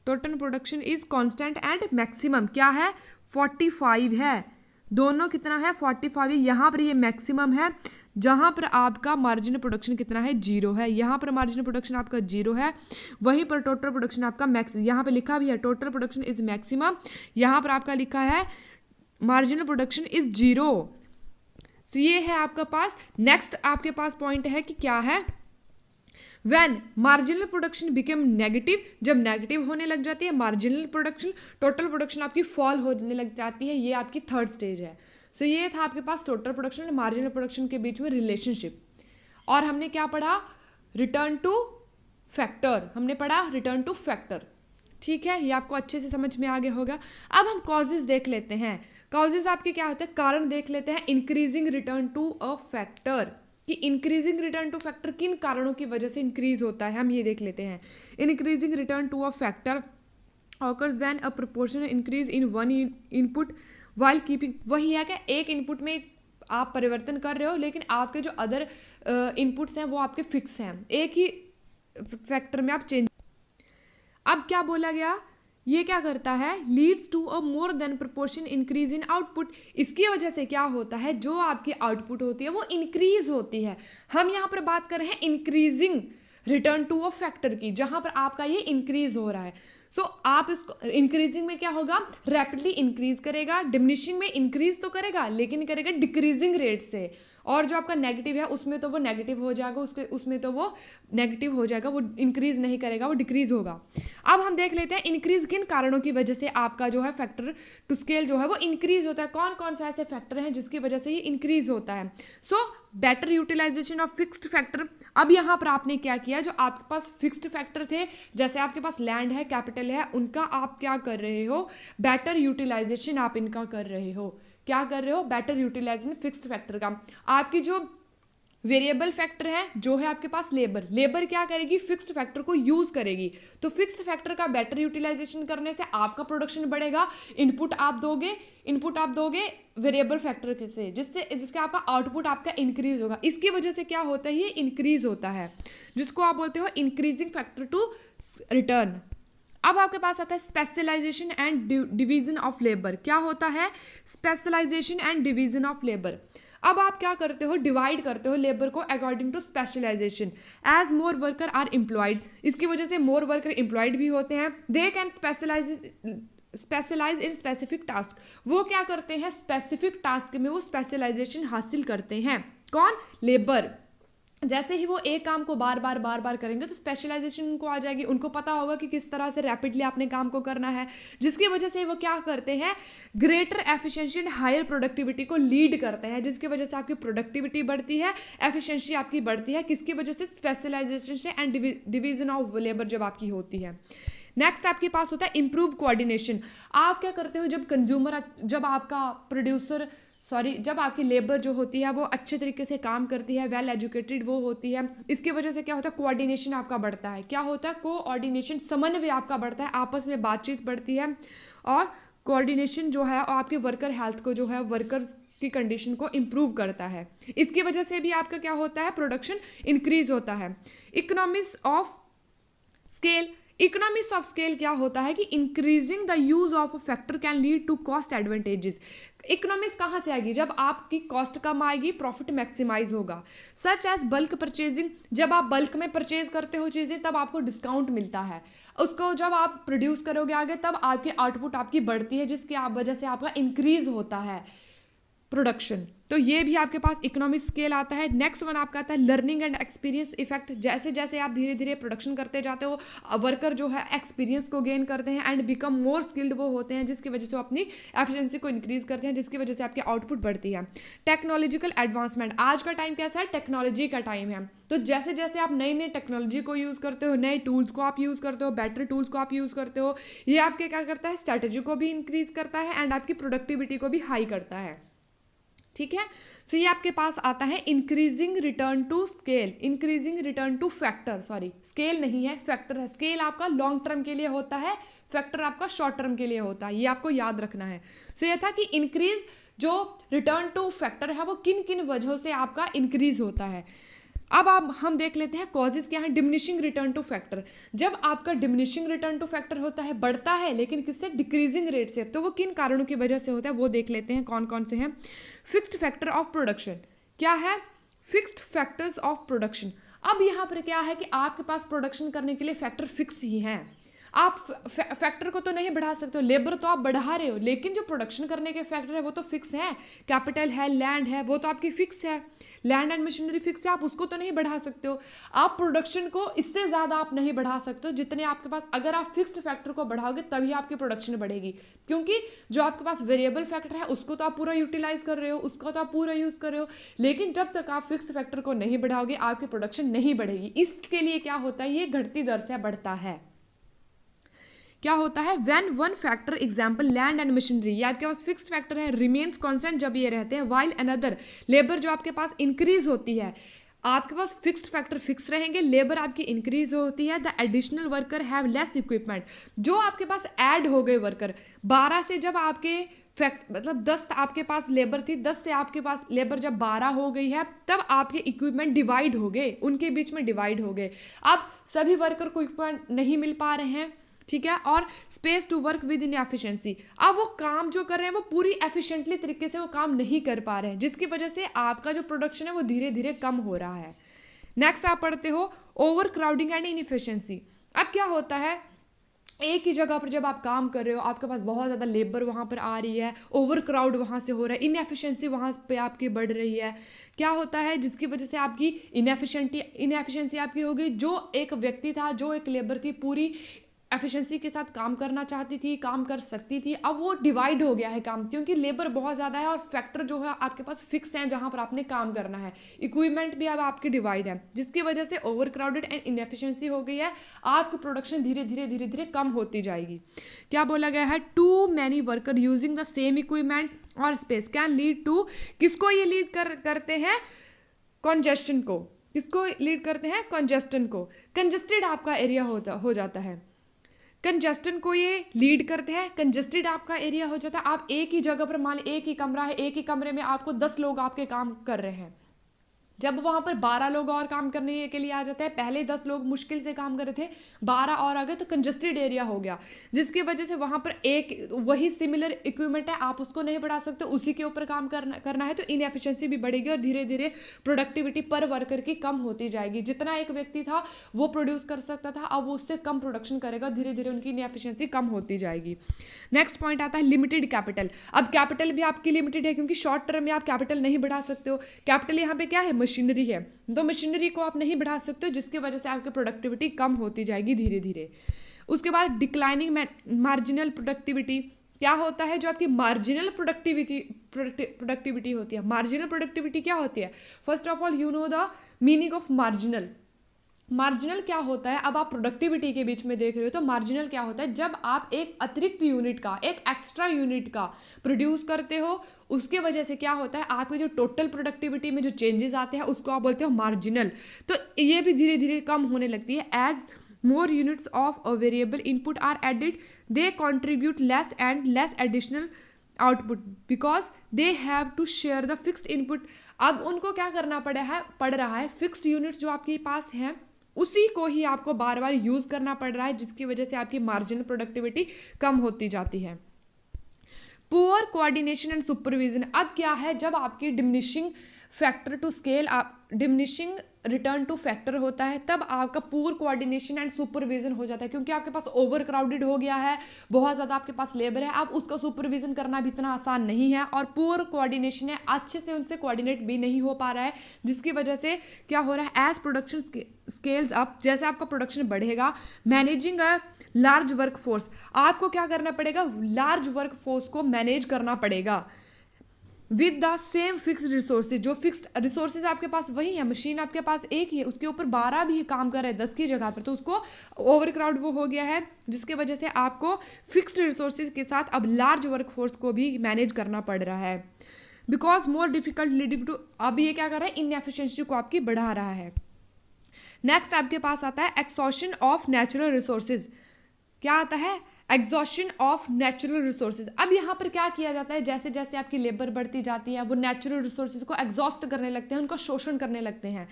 total production is constant and maximum क्या है, 45 है, दोनों कितना है 45 है, यहाँ पर ये मैक्सिमम है, जहाँ पर आपका मार्जिनल प्रोडक्शन कितना है, जीरो है, यहाँ पर मार्जिनल प्रोडक्शन आपका जीरो है, वहीं पर टोटल प्रोडक्शन आपका मैक्सिमम, यहाँ पे लिखा भी है टोटल प्रोडक्शन इज मैक्सिमम, यहाँ पर आपका लिखा है मार्जिनल प्रोडक्शन इज जीरो। तो ये है आपका पास। नेक्स्ट आपके पास पॉइंट है कि क्या है, when marginal production become negative, जब नेगेटिव होने लग जाती है मार्जिनल प्रोडक्शन, टोटल प्रोडक्शन आपकी फॉल होने लग जाती है, ये आपकी थर्ड स्टेज है। सो ये था आपके पास टोटल प्रोडक्शन और मार्जिनल प्रोडक्शन के बीच में रिलेशनशिप। और हमने क्या पढ़ा, रिटर्न टू फैक्टर, हमने पढ़ा रिटर्न टू फैक्टर, ठीक है, ये आपको अच्छे से समझ में आ गया होगा। अब हम कॉजेज देख लेते हैं, कॉजेज आपके क्या होते हैं, कारण देख लेते हैं increasing return to a factor, कि इंक्रीजिंग रिटर्न टू फैक्टर किन कारणों की वजह से इंक्रीज होता है, हम ये देख लेते हैं। Increasing return to a factor occurs when a proportional increase in one input while keeping, वही है कि एक इनपुट में आप परिवर्तन कर रहे हो लेकिन आपके जो अदर इनपुट्स हैं वो आपके फिक्स हैं, एक ही फैक्टर में आप चेंज। अब क्या बोला गया, ये क्या करता है, leads to a more than proportion increase in output, इसकी वजह से क्या होता है, जो आपकी आउटपुट होती है वो इंक्रीज होती है। हम यहाँ पर बात कर रहे हैं increasing return to a factor की, जहां पर आपका ये इंक्रीज हो रहा है। सो आप इसको इंक्रीजिंग में क्या होगा, रैपिडली इंक्रीज करेगा, डिमिनिशिंग में इंक्रीज तो करेगा लेकिन करेगा डिक्रीजिंग रेट से, और जो आपका नेगेटिव है उसमें तो वो नेगेटिव हो जाएगा, उसमें तो वो नेगेटिव हो जाएगा, वो इंक्रीज नहीं करेगा, वो डिक्रीज होगा। अब हम देख लेते हैं इंक्रीज किन कारणों की वजह से आपका जो है फैक्टर टू स्केल जो है वो इंक्रीज होता है, कौन कौन सा ऐसे फैक्टर हैं जिसकी वजह से ये इंक्रीज होता है। So better utilisation of fixed factor, अब यहाँ पर आपने क्या किया, जो आपके पास फिक्स्ड फैक्टर थे, जैसे आपके पास लैंड है, कैपिटल है, उनका आप क्या कर रहे हो, बेटर यूटिलाइजेशन आप इनका कर रहे हो, क्या कर रहे हो, बेटर यूटिलाइजेशन फिक्स्ड फैक्टर का। आपकी जो वेरिएबल फैक्टर है जो है आपके पास लेबर, लेबर क्या करेगी, फिक्स्ड फैक्टर को यूज करेगी, तो फिक्स्ड फैक्टर का बेटर यूटिलाइजेशन करने से आपका प्रोडक्शन बढ़ेगा, इनपुट आप दोगे वेरिएबल फैक्टर से, जिसके आपका आउटपुट आपका इंक्रीज होगा, इसकी वजह से क्या होता है, ये इंक्रीज होता है, जिसको आप बोलते हो इंक्रीजिंग फैक्टर टू रिटर्न। अब आपके पास आता है specialisation and division of labour, क्या होता है, specialisation and division of labour. अब आप क्या करते हो, डिवाइड करते हो लेबर को according to specialisation, as more worker are employed, इसकी वजह से मोर वर्कर एम्प्लॉयड भी होते हैं, they can specialise in specific task, वो क्या करते हैं, स्पेसिफिक टास्क में वो स्पेशलाइजेशन हासिल करते हैं, कौन, लेबर। जैसे ही वो एक काम को बार बार करेंगे तो स्पेशलाइजेशन उनको आ जाएगी, उनको पता होगा कि किस तरह से रैपिडली आपने काम को करना है, जिसकी वजह से वो क्या करते हैं, greater efficiency and higher productivity को लीड करते हैं, जिसकी वजह से आपकी प्रोडक्टिविटी बढ़ती है, एफिशिएंसी आपकी बढ़ती है, किसकी वजह से, स्पेशलाइजेशन से एंड डिवीजन ऑफ लेबर जब आपकी होती है। नेक्स्ट आपके पास होता है इंप्रूव कोऑर्डिनेशन, आप क्या करते हो, जब आपकी लेबर जो होती है वो अच्छे तरीके से काम करती है, वेल एजुकेटेड वो होती है, इसकी वजह से क्या होता है, कोऑर्डिनेशन आपका बढ़ता है, क्या होता है, कोऑर्डिनेशन, समन्वय आपका बढ़ता है, आपस में बातचीत बढ़ती है, और कोऑर्डिनेशन जो है आपके वर्कर हेल्थ को जो है, वर्कर्स की कंडीशन को इम्प्रूव करता है, इसकी वजह से भी आपका क्या होता है, प्रोडक्शन इंक्रीज होता है। Economics of scale, economics of scale क्या होता है कि increasing the use of a factor can lead to cost advantages, economics कहाँ से आएगी, जब आपकी कॉस्ट कम आएगी प्रॉफिट मैक्सिमाइज होगा, सच एज बल्क परचेजिंग, जब आप बल्क में परचेज करते हो चीज़ें तब आपको डिस्काउंट मिलता है, उसको जब आप प्रोड्यूस करोगे आगे तब आपकी आउटपुट आपकी बढ़ती है, जिसकी वजह से आपका इंक्रीज होता है प्रोडक्शन, तो ये भी आपके पास इकोनॉमिक स्केल आता है। नेक्स्ट वन आपका आता है लर्निंग एंड एक्सपीरियंस इफेक्ट। जैसे जैसे आप धीरे धीरे प्रोडक्शन करते जाते हो, वर्कर जो है एक्सपीरियंस को गेन करते हैं एंड बिकम मोर स्किल्ड वो होते हैं, जिसकी वजह से वो अपनी एफिशिएंसी को इंक्रीज करते हैं, जिसकी वजह से आपकी आउटपुट बढ़ती है। टेक्नोलॉजिकल एडवांसमेंट, आज का टाइम कैसा है, टेक्नोलॉजी का टाइम है, तो जैसे जैसे आप नई नई टेक्नोलॉजी को यूज़ करते हो, नए टूल्स को आप यूज़ करते हो, बेटर टूल्स को आप यूज़ करते हो, ये आपके क्या करता है, स्ट्रैटेजी को भी इंक्रीज करता है एंड आपकी प्रोडक्टिविटी को भी हाई करता है। ठीक है, सो ये आपके पास आता है increasing return to scale, increasing return to factor, sorry scale नहीं है, फैक्टर है। स्केल आपका लॉन्ग टर्म के लिए होता है, फैक्टर आपका शॉर्ट टर्म के लिए होता है, ये आपको याद रखना है। सो ये था कि इंक्रीज जो रिटर्न टू फैक्टर है वो किन किन वजहों से आपका इंक्रीज होता है। अब आप हम देख लेते हैं कॉजेज क्या है डिमिनिशिंग रिटर्न टू फैक्टर। जब आपका डिमिनिशिंग रिटर्न टू फैक्टर होता है, बढ़ता है लेकिन किससे, डिक्रीजिंग रेट से, तो वो किन कारणों की वजह से होता है वो देख लेते हैं कौन कौन से हैं। फिक्स्ड फैक्टर ऑफ प्रोडक्शन, क्या है, फिक्स्ड फैक्टर्स ऑफ प्रोडक्शन। अब यहाँ पर क्या है कि आपके पास प्रोडक्शन करने के लिए फैक्टर फिक्स ही हैं, आप फैक्टर को तो नहीं बढ़ा सकते हो, लेबर तो आप बढ़ा रहे हो, लेकिन जो प्रोडक्शन करने के फैक्टर है वो तो फिक्स है, कैपिटल है, लैंड है, वो तो आपकी फिक्स है, लैंड एंड मशीनरी फिक्स है, आप उसको तो नहीं बढ़ा सकते हो। आप प्रोडक्शन को इससे ज़्यादा आप नहीं बढ़ा सकते हो जितने आपके पास, अगर आप फिक्स्ड फैक्टर को बढ़ाओगे तभी आपकी प्रोडक्शन बढ़ेगी, क्योंकि जो आपके पास वेरिएबल फैक्टर है उसको तो आप पूरा यूटिलाइज कर रहे हो, उसको तो आप पूरा यूज़ कर रहे हो, लेकिन जब तक आप फिक्स्ड फैक्टर को नहीं बढ़ाओगे आपकी प्रोडक्शन नहीं बढ़ेगी। इसके लिए क्या होता है, ये घटती दर से बढ़ता है। क्या होता है, when one factor example land and machinery, ये आपके पास फिक्स्ड फैक्टर है, रिमेन्स कांस्टेंट जब ये रहते हैं, व्हाइल अनदर लेबर जो आपके पास इंक्रीज होती है, आपके पास फिक्स्ड फैक्टर फिक्स रहेंगे, लेबर आपकी इंक्रीज होती है, the additional worker have less equipment, जो आपके पास ऐड हो गए वर्कर, 12 से जब आपके मतलब 10 आपके पास लेबर थी, 10 से आपके पास लेबर जब 12 हो गई है, तब आपके इक्विपमेंट डिवाइड हो गए, उनके बीच में डिवाइड हो गए। अब सभी वर्कर को इक्विपमेंट नहीं मिल पा रहे हैं, ठीक है, और space to work with in efficiency, अब वो काम जो कर रहे हैं वो पूरी एफिशिएंटली तरीके से वो काम नहीं कर पा रहे हैं, जिसकी वजह से आपका जो प्रोडक्शन है वो धीरे धीरे कम हो रहा है। नेक्स्ट आप पढ़ते हो ओवर क्राउडिंग एंड इनएफिशिएंसी। अब क्या होता है, एक ही जगह पर जब आप काम कर रहे हो, आपके पास बहुत ज़्यादा लेबर वहाँ पर आ रही है, ओवर क्राउड वहाँ से हो रहा है, इनएफिशिएंसी वहाँ पे आपकी बढ़ रही है, क्या होता है जिसकी वजह से आपकी इनएफिशिएंसी आपकी हो गई। जो एक व्यक्ति था, जो एक लेबर थी, पूरी एफिशिएंसी के साथ काम करना चाहती थी, काम कर सकती थी, अब वो डिवाइड हो गया है काम, क्योंकि लेबर बहुत ज़्यादा है और फैक्टर जो है आपके पास फिक्स हैं जहाँ पर आपने काम करना है, इक्विपमेंट भी अब आपकी डिवाइड है, जिसकी वजह से ओवर क्राउडेड एंड इनएफिशिएंसी हो गई है, आपकी प्रोडक्शन धीरे धीरे कम होती जाएगी। क्या बोला गया है, too many worker using the same equipment और स्पेस कैन लीड टू, किसको ये लीड करते हैं, कॉन्जेस्शन को, किसको लीड करते हैं, कंजेस्टन को, कंजेस्टेड आपका एरिया हो जाता है, कंजेस्टन को ये लीड करते हैं, कंजेस्टेड आपका एरिया हो जाता है। आप एक ही जगह पर, मान एक ही कमरा है, एक ही कमरे में आपको 10 लोग आपके काम कर रहे हैं, जब वहाँ पर 12 लोग और काम करने के लिए आ जाते हैं, पहले 10 लोग मुश्किल से काम कर रहे थे, 12 और आ गए तो कंजेस्टेड एरिया हो गया, जिसकी वजह से वहाँ पर एक वही सिमिलर इक्विपमेंट है, आप उसको नहीं बढ़ा सकते, उसी के ऊपर काम करना है, तो इनएफिशिएंसी भी बढ़ेगी और धीरे धीरे प्रोडक्टिविटी पर वर्कर की कम होती जाएगी। जितना एक व्यक्ति था वो प्रोड्यूस कर सकता था, अब वो उससे कम प्रोडक्शन करेगा, धीरे धीरे उनकी इनएफिशिएंसी कम होती जाएगी। नेक्स्ट पॉइंट आता है लिमिटेड कैपिटल। अब कैपिटल भी आपकी लिमिटेड है, क्योंकि शॉर्ट टर्म में आप कैपिटल नहीं बढ़ा सकते हो। कैपिटल यहाँ पे क्या है, मशीनरी है, तो मशीनरी को आप नहीं बढ़ा सकते हो, जिसकी वजह से आपकी प्रोडक्टिविटी कम होती जाएगी धीरे धीरे। उसके बाद डिक्लाइनिंग मार्जिनल प्रोडक्टिविटी, क्या होता है, जो आपकी मार्जिनल प्रोडक्टिविटी होती है। मार्जिनल प्रोडक्टिविटी क्या होती है, first of all you know the meaning of marginal. Marginal क्या होता है, अब आप प्रोडक्टिविटी के बीच में देख रहे हो, तो मार्जिनल क्या होता है, जब आप एक अतिरिक्त यूनिट का, एक एक्स्ट्रा यूनिट का प्रोड्यूस करते हो, उसके वजह से क्या होता है, आपके जो टोटल प्रोडक्टिविटी में जो चेंजेस आते हैं उसको आप बोलते हो मार्जिनल। तो ये भी धीरे धीरे कम होने लगती है। As more units of a variable input are added, they contribute less and less additional output because they have to share the fixed input. अब उनको क्या करना पड़ रहा है, फिक्स्ड यूनिट्स जो आपके पास हैं उसी को ही आपको बार बार यूज करना पड़ रहा है, जिसकी वजह से आपकी मार्जिनल प्रोडक्टिविटी कम होती जाती है। पुअर कोऑर्डिनेशन एंड सुपरविजन, अब क्या है, जब आपकी diminishing factor to scale diminishing return to factor होता है, तब आपका पुअर कोऑर्डिनेशन एंड सुपरविजन हो जाता है, क्योंकि आपके पास ओवर क्राउडेड हो गया है, बहुत ज़्यादा आपके पास लेबर है, अब उसका सुपरविजन करना भी इतना आसान नहीं है, और पुअर कोऑर्डिनेशन है, अच्छे से उनसे कोऑर्डिनेट भी नहीं हो पा रहा है, जिसकी वजह से क्या हो रहा है, एज प्रोडक्शन स्केल्स अप, जैसे आपका प्रोडक्शन बढ़ेगा, managing a large work force, आपको क्या करना पड़ेगा, लार्ज वर्क फोर्स को मैनेज करना पड़ेगा with the same fixed resources, जो फिक्स्ड रिसोर्सेज आपके पास वही है, मशीन आपके पास एक ही है, उसके ऊपर 12 भी काम कर रहे हैं 10 की जगह पर, तो उसको ओवर क्राउड वो हो गया है, जिसकी वजह से आपको फिक्स्ड रिसोर्सेज के साथ अब लार्ज वर्क फोर्स को भी मैनेज करना पड़ रहा है, because more difficult leading to, अब ये क्या कर रहा है, इनएफिशिएंसी को आपकी बढ़ा रहा है। नेक्स्ट आपके पास आता है एक्सॉशन ऑफ नेचुरल रिसोर्सेज, क्या आता है, एग्जॉशन ऑफ नेचुरल रिसोर्सेज। अब यहाँ पर क्या किया जाता है, जैसे जैसे आपकी लेबर बढ़ती जाती है, वो नेचुरल रिसोर्सेज को एग्जॉस्ट करने लगते हैं, उनका शोषण करने लगते हैं।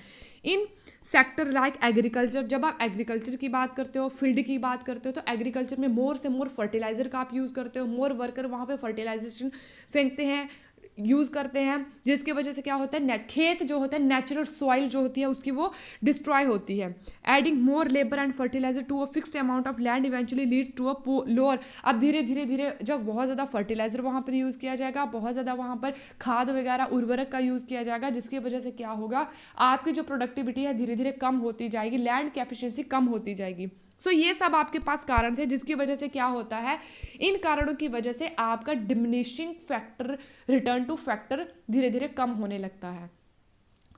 इन सेक्टर लाइक एग्रीकल्चर, जब आप एग्रीकल्चर की बात करते हो, फील्ड की बात करते हो, तो एग्रीकल्चर में मोर से मोर फर्टिलाइजर का आप यूज़ करते हो, मोर वर्कर वहाँ पे फर्टिलाइजेशन फेंकते हैं, यूज़ करते हैं, जिसकी वजह से क्या होता है, खेत जो होता है, नेचुरल सॉइल जो होती है उसकी वो डिस्ट्रॉय होती है। Adding more labour and fertiliser to a fixed amount of land eventually leads to a lower, अब धीरे धीरे धीरे जब बहुत ज़्यादा फर्टिलाइजर वहाँ पर यूज़ किया जाएगा, बहुत ज़्यादा वहाँ पर खाद वगैरह उर्वरक का यूज़ किया जाएगा, जिसकी वजह से क्या होगा, आपकी जो प्रोडक्टिविटी है धीरे धीरे कम होती जाएगी, लैंड की एफिशिएंसी कम होती जाएगी। सो ये सब आपके पास कारण थे, जिसकी वजह से क्या होता है, इन कारणों की वजह से आपका diminishing factor return to factor धीरे धीरे कम होने लगता है।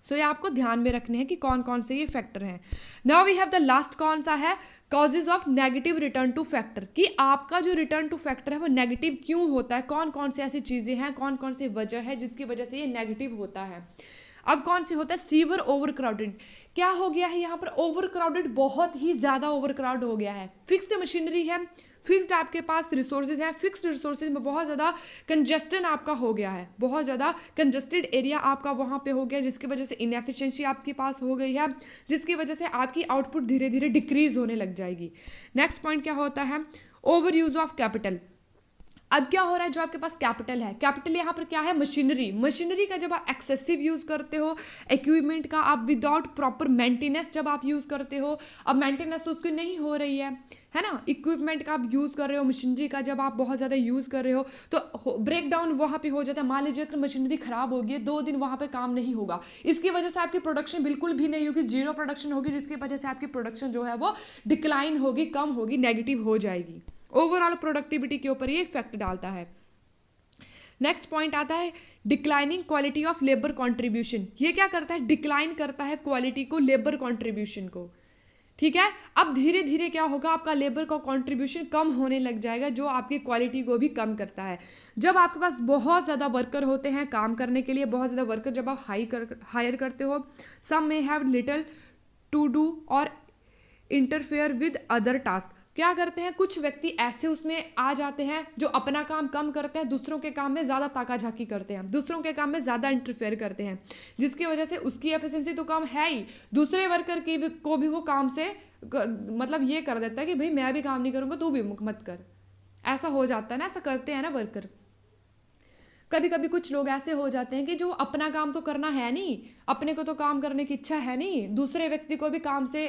सो ये आपको ध्यान में रखने हैं कि कौन कौन से ये फैक्टर हैं। Now we have the last, कौन सा है, causes of negative return to factor, कि आपका जो रिटर्न टू फैक्टर है वो नेगेटिव क्यों होता है, कौन कौन से ऐसी चीज़ें हैं, कौन कौन सी वजह है जिसकी वजह से ये नेगेटिव होता है। अब कौन सी होता है, सीवर ओवर क्राउडेड, क्या हो गया है यहाँ पर, ओवर क्राउडेड, बहुत ही ज़्यादा ओवर क्राउड हो गया है, फिक्स्ड मशीनरी है, फिक्स्ड आपके पास रिसोर्सेज हैं, फिक्स्ड रिसोर्सेज में बहुत ज़्यादा कंजेस्टन आपका हो गया है, बहुत ज़्यादा कंजेस्टेड एरिया आपका वहाँ पे हो गया, जिसकी वजह से इनएफिशिएंसी आपके पास हो गई है, जिसकी वजह से आपकी आउटपुट धीरे धीरे डिक्रीज होने लग जाएगी। नेक्स्ट पॉइंट क्या होता है, ओवर यूज ऑफ कैपिटल। अब क्या हो रहा है, जो आपके पास कैपिटल है, कैपिटल यहाँ पर क्या है, मशीनरी, मशीनरी का जब आप एक्सेसिव यूज़ करते हो, इक्विपमेंट का आप विदाउट प्रॉपर मेंटेनेंस जब आप यूज़ करते हो, अब मेंटेनेंस तो उसकी नहीं हो रही है ना, इक्विपमेंट का आप यूज़ कर रहे हो, मशीनरी का जब आप बहुत ज़्यादा यूज़ कर रहे हो तो ब्रेक डाउन वहाँ पे हो जाता है। मान लीजिए अगर मशीनरी खराब होगी, 2 दिन वहाँ पे काम नहीं होगा, इसकी वजह से आपकी प्रोडक्शन बिल्कुल भी नहीं होगी, जीरो प्रोडक्शन होगी, जिसकी वजह से आपकी प्रोडक्शन जो है वो डिक्लाइन होगी, कम होगी, नेगेटिव हो जाएगी, ओवरऑल प्रोडक्टिविटी के ऊपर ये इफेक्ट डालता है। नेक्स्ट पॉइंट आता है declining quality of labour contribution, ये क्या करता है, डिक्लाइन करता है क्वालिटी को, लेबर कंट्रीब्यूशन को, ठीक है। अब धीरे धीरे क्या होगा, आपका लेबर का कंट्रीब्यूशन कम होने लग जाएगा, जो आपकी क्वालिटी को भी कम करता है। जब आपके पास बहुत ज़्यादा वर्कर होते हैं काम करने के लिए, बहुत ज़्यादा वर्कर जब आप हायर करते हो, some may have little to do और इंटरफेयर विद अदर टास्क, क्या करते हैं, कुछ व्यक्ति ऐसे उसमें आ जाते हैं जो अपना काम कम करते हैं, दूसरों के काम में ज़्यादा ताकाझाकी करते हैं, दूसरों के काम में ज़्यादा इंटरफेयर करते हैं, जिसकी वजह से उसकी एफिशिएंसी तो कम है ही, दूसरे वर्कर की भी को भी वो काम से मतलब ये कर देता है कि भाई मैं भी काम नहीं करूँगा, तू भी मत कर, ऐसा हो जाता है ना, ऐसा करते हैं ना वर्कर। कभी कभी कुछ लोग ऐसे हो जाते हैं कि जो अपना काम तो करना है नहीं, अपने को तो काम करने की इच्छा है नहीं, दूसरे व्यक्ति को भी काम से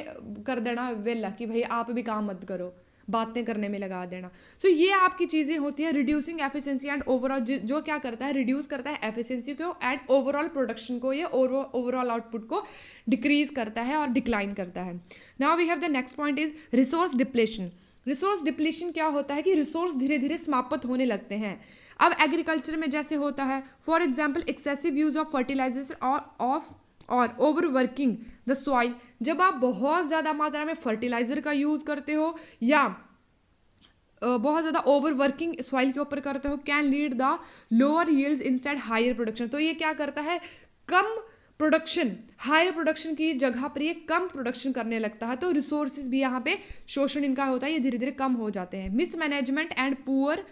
कर देना वेला कि भाई आप भी काम मत करो, बातें करने में लगा देना। सो ये आपकी चीज़ें होती है, रिड्यूसिंग एफिशिएंसी एंड ओवरऑल, जो क्या करता है, रिड्यूस करता है एफिशिएंसी को एंड ओवरऑल प्रोडक्शन को, ये ओवरऑल आउटपुट को डिक्रीज करता है और डिक्लाइन करता है। Now we have the next point is resource depletion. Resource depletion क्या होता है कि रिसोर्स धीरे धीरे समाप्त होने लगते हैं। अब एग्रीकल्चर में जैसे होता है, for example excessive use of fertilisers और ओवर वर्किंग द सॉइल, जब आप बहुत ज़्यादा मात्रा में फर्टिलाइजर का यूज़ करते हो या बहुत ज़्यादा ओवर वर्किंग सॉइल के ऊपर करते हो, can lead the lower yields instead higher production. तो ये क्या करता है, कम प्रोडक्शन, हायर प्रोडक्शन की जगह पर ये कम प्रोडक्शन करने लगता है, तो रिसोर्सेज भी यहाँ पे शोषण इनका होता है, ये धीरे धीरे कम हो जाते हैं। Mismanagement and poor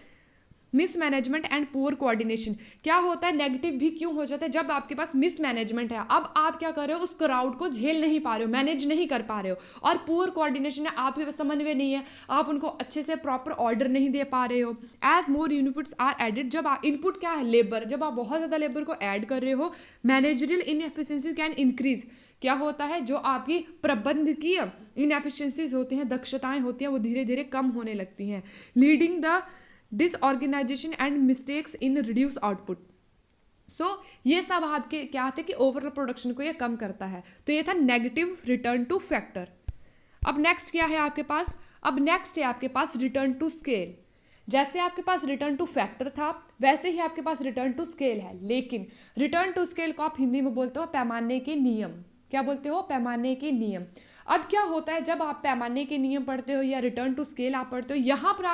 mismanagement and poor coordination. क्या होता है, नेगेटिव भी क्यों हो जाता है, जब आपके पास मिसमैनेजमेंट है, अब आप क्या कर रहे हो, उस क्राउड को झेल नहीं पा रहे हो, मैनेज नहीं कर पा रहे हो, और पुअर कोऑर्डिनेशन है, आपके पास समन्वय नहीं है, आप उनको अच्छे से प्रॉपर ऑर्डर नहीं दे पा रहे हो। As more inputs are added, जब इनपुट क्या है, लेबर, जब आप बहुत ज़्यादा लेबर को ऐड कर रहे हो, मैनेजरियल इनएफिशिएंसी कैन इंक्रीज। क्या होता है, जो आपकी प्रबंधकीय इनएफिशिएंसीज होती हैं, दक्षताएं होती हैं, वो धीरे धीरे कम होने लगती हैं, leading the disorganization and mistakes in reduce output. So ये सब आपके क्या थे कि ओवरऑल प्रोडक्शन को ये कम करता है। तो ये था नेगेटिव रिटर्न टू फैक्टर। अब नेक्स्ट क्या है आपके पास, अब नेक्स्ट है आपके पास रिटर्न टू स्केल। जैसे आपके पास रिटर्न टू फैक्टर था, वैसे ही आपके पास रिटर्न टू स्केल है, लेकिन रिटर्न टू स्केल को आप हिंदी में बोलते हो पैमाने के नियम। क्या बोलते हो, पैमाने के नियम। अब क्या होता है, जब आप पैमाने के नियम पढ़ते हो या रिटर्न टू स्केल आप पढ़ते हो, यहाँ पर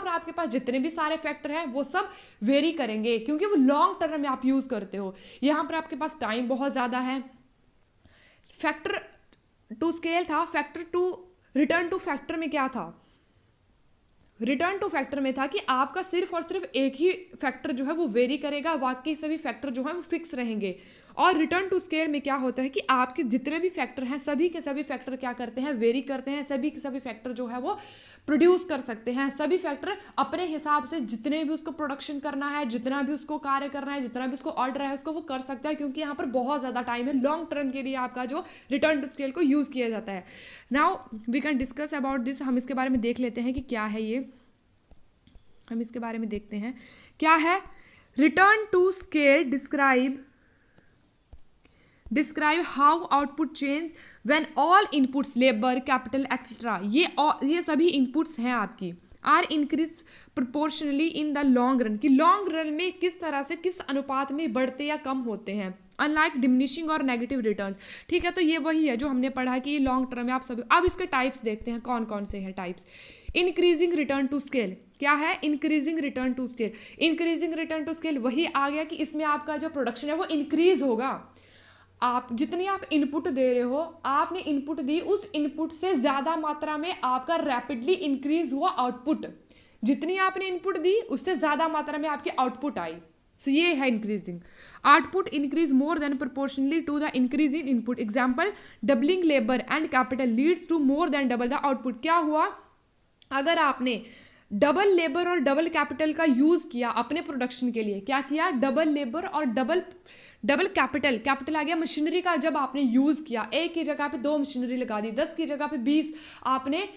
आपके पास जितने भी सारे फैक्टर हैं वो सब वेरी करेंगे, क्योंकि वो लॉन्ग टर्म में आप यूज करते हो। यहाँ पर आपके पास टाइम बहुत ज्यादा है। फैक्टर टू स्केल था, factor to return to factor में क्या था, रिटर्न टू फैक्टर में था कि आपका सिर्फ और सिर्फ एक ही फैक्टर जो है वो वेरी करेगा, बाकी सभी फैक्टर जो है वो फिक्स रहेंगे। और रिटर्न टू स्केल में क्या होता है कि आपके जितने भी फैक्टर हैं, सभी के सभी फैक्टर क्या करते हैं, वेरी करते हैं, सभी के सभी फैक्टर जो है वो प्रोड्यूस कर सकते हैं। सभी फैक्टर अपने हिसाब से जितने भी उसको प्रोडक्शन करना है, जितना भी उसको कार्य करना है, जितना भी उसको ऑर्डर है, उसको वो कर सकता है, क्योंकि यहाँ पर बहुत ज़्यादा टाइम है। लॉन्ग टर्म के लिए आपका जो रिटर्न टू स्केल को यूज़ किया जाता है। Now we can discuss about this. हम इसके बारे में देख लेते हैं कि क्या है ये, हम इसके बारे में देखते हैं क्या है। Return to scale describe how output change when all inputs labour capital etcetera, ये सभी इनपुट्स हैं आपकी, are increase proportionally in the long run, कि लॉन्ग रन में किस तरह से किस अनुपात में बढ़ते या कम होते हैं, अनलाइक डिमिनिशिंग और नेगेटिव रिटर्न्स। ठीक है, तो ये वही है जो हमने पढ़ा कि लॉन्ग टर्म में आप सभी। अब इसके टाइप्स देखते हैं कौन कौन से हैं types. Increasing return to scale, क्या है, increasing return to scale. Increasing return to scale वही आ गया कि इसमें आपका जो प्रोडक्शन है वो इंक्रीज होगा। आप जितनी आप इनपुट दे रहे हो, आपने इनपुट दी, उस इनपुट से ज्यादा मात्रा में आपका रैपिडली इंक्रीज हुआ आउटपुट। जितनी आपने इनपुट दी उससे ज्यादा मात्रा में आपकी आउटपुट आई। सो ये है increasing. Output increase more than proportionally to the increase in input. Example, doubling labour and capital leads to more than double the output. क्या हुआ, अगर आपने डबल लेबर और डबल कैपिटल का यूज किया अपने प्रोडक्शन के लिए, क्या किया, डबल लेबर और डबल कैपिटल आ गया मशीनरी का, जब आपने यूज किया, एक की जगह पे 2 मशीनरी लगा दी, 10 की जगह पे 20 आपने